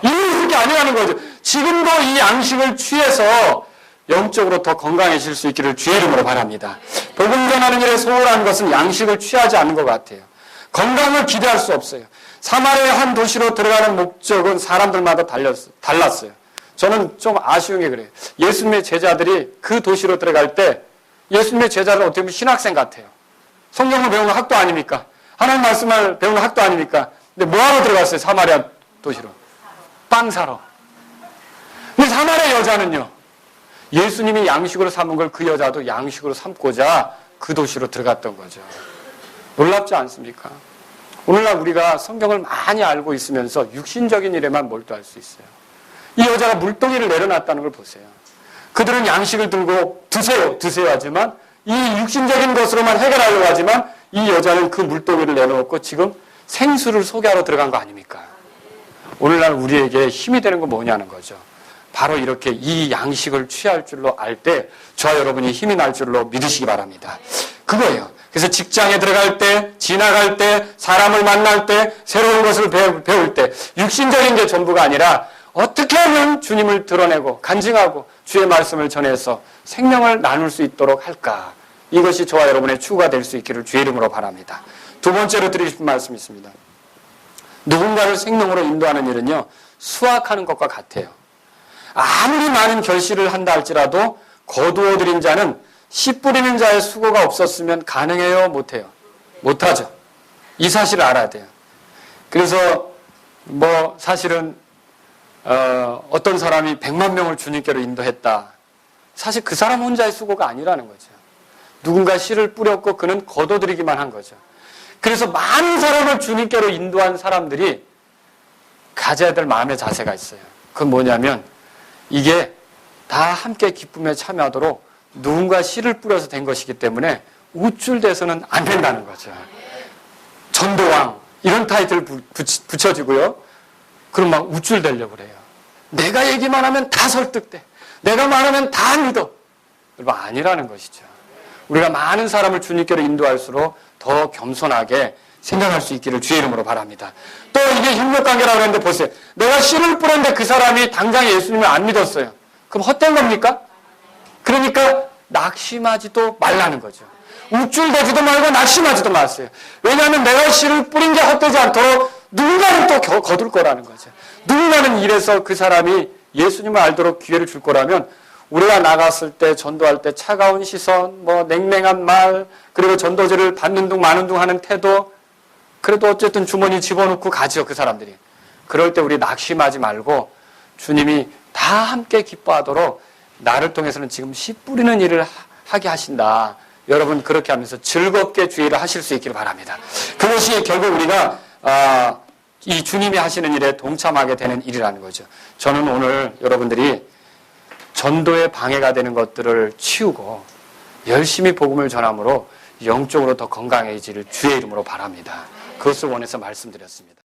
이럴 게 아니라는 거죠. 지금도 이 양식을 취해서 영적으로 더 건강해질 수 있기를 주의 이름으로 바랍니다. 복음 전하는 일에 소홀한 것은 양식을 취하지 않는 것 같아요. 건강을 기대할 수 없어요. 사마리아 한 도시로 들어가는 목적은 사람들마다 달랐어요. 저는 좀 아쉬운 게 그래요. 예수님의 제자들이 그 도시로 들어갈 때 예수님의 제자들은 어떻게 보면 신학생 같아요. 성경을 배우는 학도 아닙니까? 하나님 말씀을 배우는 학도 아닙니까? 근데 뭐하러 들어갔어요? 사마리아 도시로. 빵 사러. 근데 사마리아 여자는요. 예수님이 양식으로 삼은 걸 그 여자도 양식으로 삼고자 그 도시로 들어갔던 거죠. 놀랍지 않습니까? 오늘날 우리가 성경을 많이 알고 있으면서 육신적인 일에만 몰두할 수 있어요. 이 여자가 물동이를 내려놨다는 걸 보세요. 그들은 양식을 들고 드세요 하지만 이 육신적인 것으로만 해결하려고 하지만 이 여자는 그 물동이를 내려놓고 지금 생수를 소개하러 들어간 거 아닙니까? 오늘날 우리에게 힘이 되는 건 뭐냐는 거죠. 바로 이렇게 이 양식을 취할 줄로 알 때 저와 여러분이 힘이 날 줄로 믿으시기 바랍니다. 그거예요. 그래서 직장에 들어갈 때, 지나갈 때, 사람을 만날 때, 새로운 것을 배울 때 육신적인 게 전부가 아니라 어떻게 하면 주님을 드러내고 간증하고 주의 말씀을 전해서 생명을 나눌 수 있도록 할까? 이것이 저와 여러분의 추구가 될 수 있기를 주의 이름으로 바랍니다. 두 번째로 드리고 싶은 말씀이 있습니다. 누군가를 생명으로 인도하는 일은요, 수확하는 것과 같아요. 아무리 많은 결실을 한다 할지라도 거두어들인 자는 씨 뿌리는 자의 수고가 없었으면 가능해요? 못해요? 못하죠. 이 사실을 알아야 돼요. 그래서 사실은 어떤 사람이 100만 명을 주님께로 인도했다. 사실 그 사람 혼자의 수고가 아니라는 거죠. 누군가 씨를 뿌렸고 그는 거둬들이기만 한 거죠. 그래서 많은 사람을 주님께로 인도한 사람들이 가져야 될 마음의 자세가 있어요. 그건 뭐냐면 이게 다 함께 기쁨에 참여하도록 누군가 씨를 뿌려서 된 것이기 때문에 우쭐대서는 안 된다는 거죠. 전도왕 이런 타이틀을 붙여주고요. 그럼 막 우쭐대려고 그래요. 내가 얘기만 하면 다 설득돼. 내가 말하면 다 믿어. 여러분 아니라는 것이죠. 우리가 많은 사람을 주님께로 인도할수록 더 겸손하게 생각할 수 있기를 주의 이름으로 바랍니다. 또 이게 협력관계라고 하는데 보세요. 내가 씨를 뿌렸는데 그 사람이 당장 예수님을 안 믿었어요. 그럼 헛된 겁니까? 그러니까 낙심하지도 말라는 거죠. 우쭐대지도 말고 낙심하지도 마세요. 왜냐하면 내가 씨를 뿌린 게 헛되지 않도록 누군가는 또 거둘 거라는 거죠. 누군가는 이래서 그 사람이 예수님을 알도록 기회를 줄 거라면 우리가 나갔을 때 전도할 때 차가운 시선, 냉랭한 말, 그리고 전도제를 받는 둥 마는 둥 하는 태도, 그래도 어쨌든 주머니 집어넣고 가죠, 그 사람들이. 그럴 때 우리 낙심하지 말고 주님이 다 함께 기뻐하도록 나를 통해서는 지금 씨 뿌리는 일을 하게 하신다. 여러분 그렇게 하면서 즐겁게 주의를 하실 수 있기를 바랍니다. 그것이 결국 우리가 이 주님이 하시는 일에 동참하게 되는 일이라는 거죠. 저는 오늘 여러분들이 전도에 방해가 되는 것들을 치우고 열심히 복음을 전함으로 영적으로 더 건강해지를 주의 이름으로 바랍니다. 그것을 원해서 말씀드렸습니다.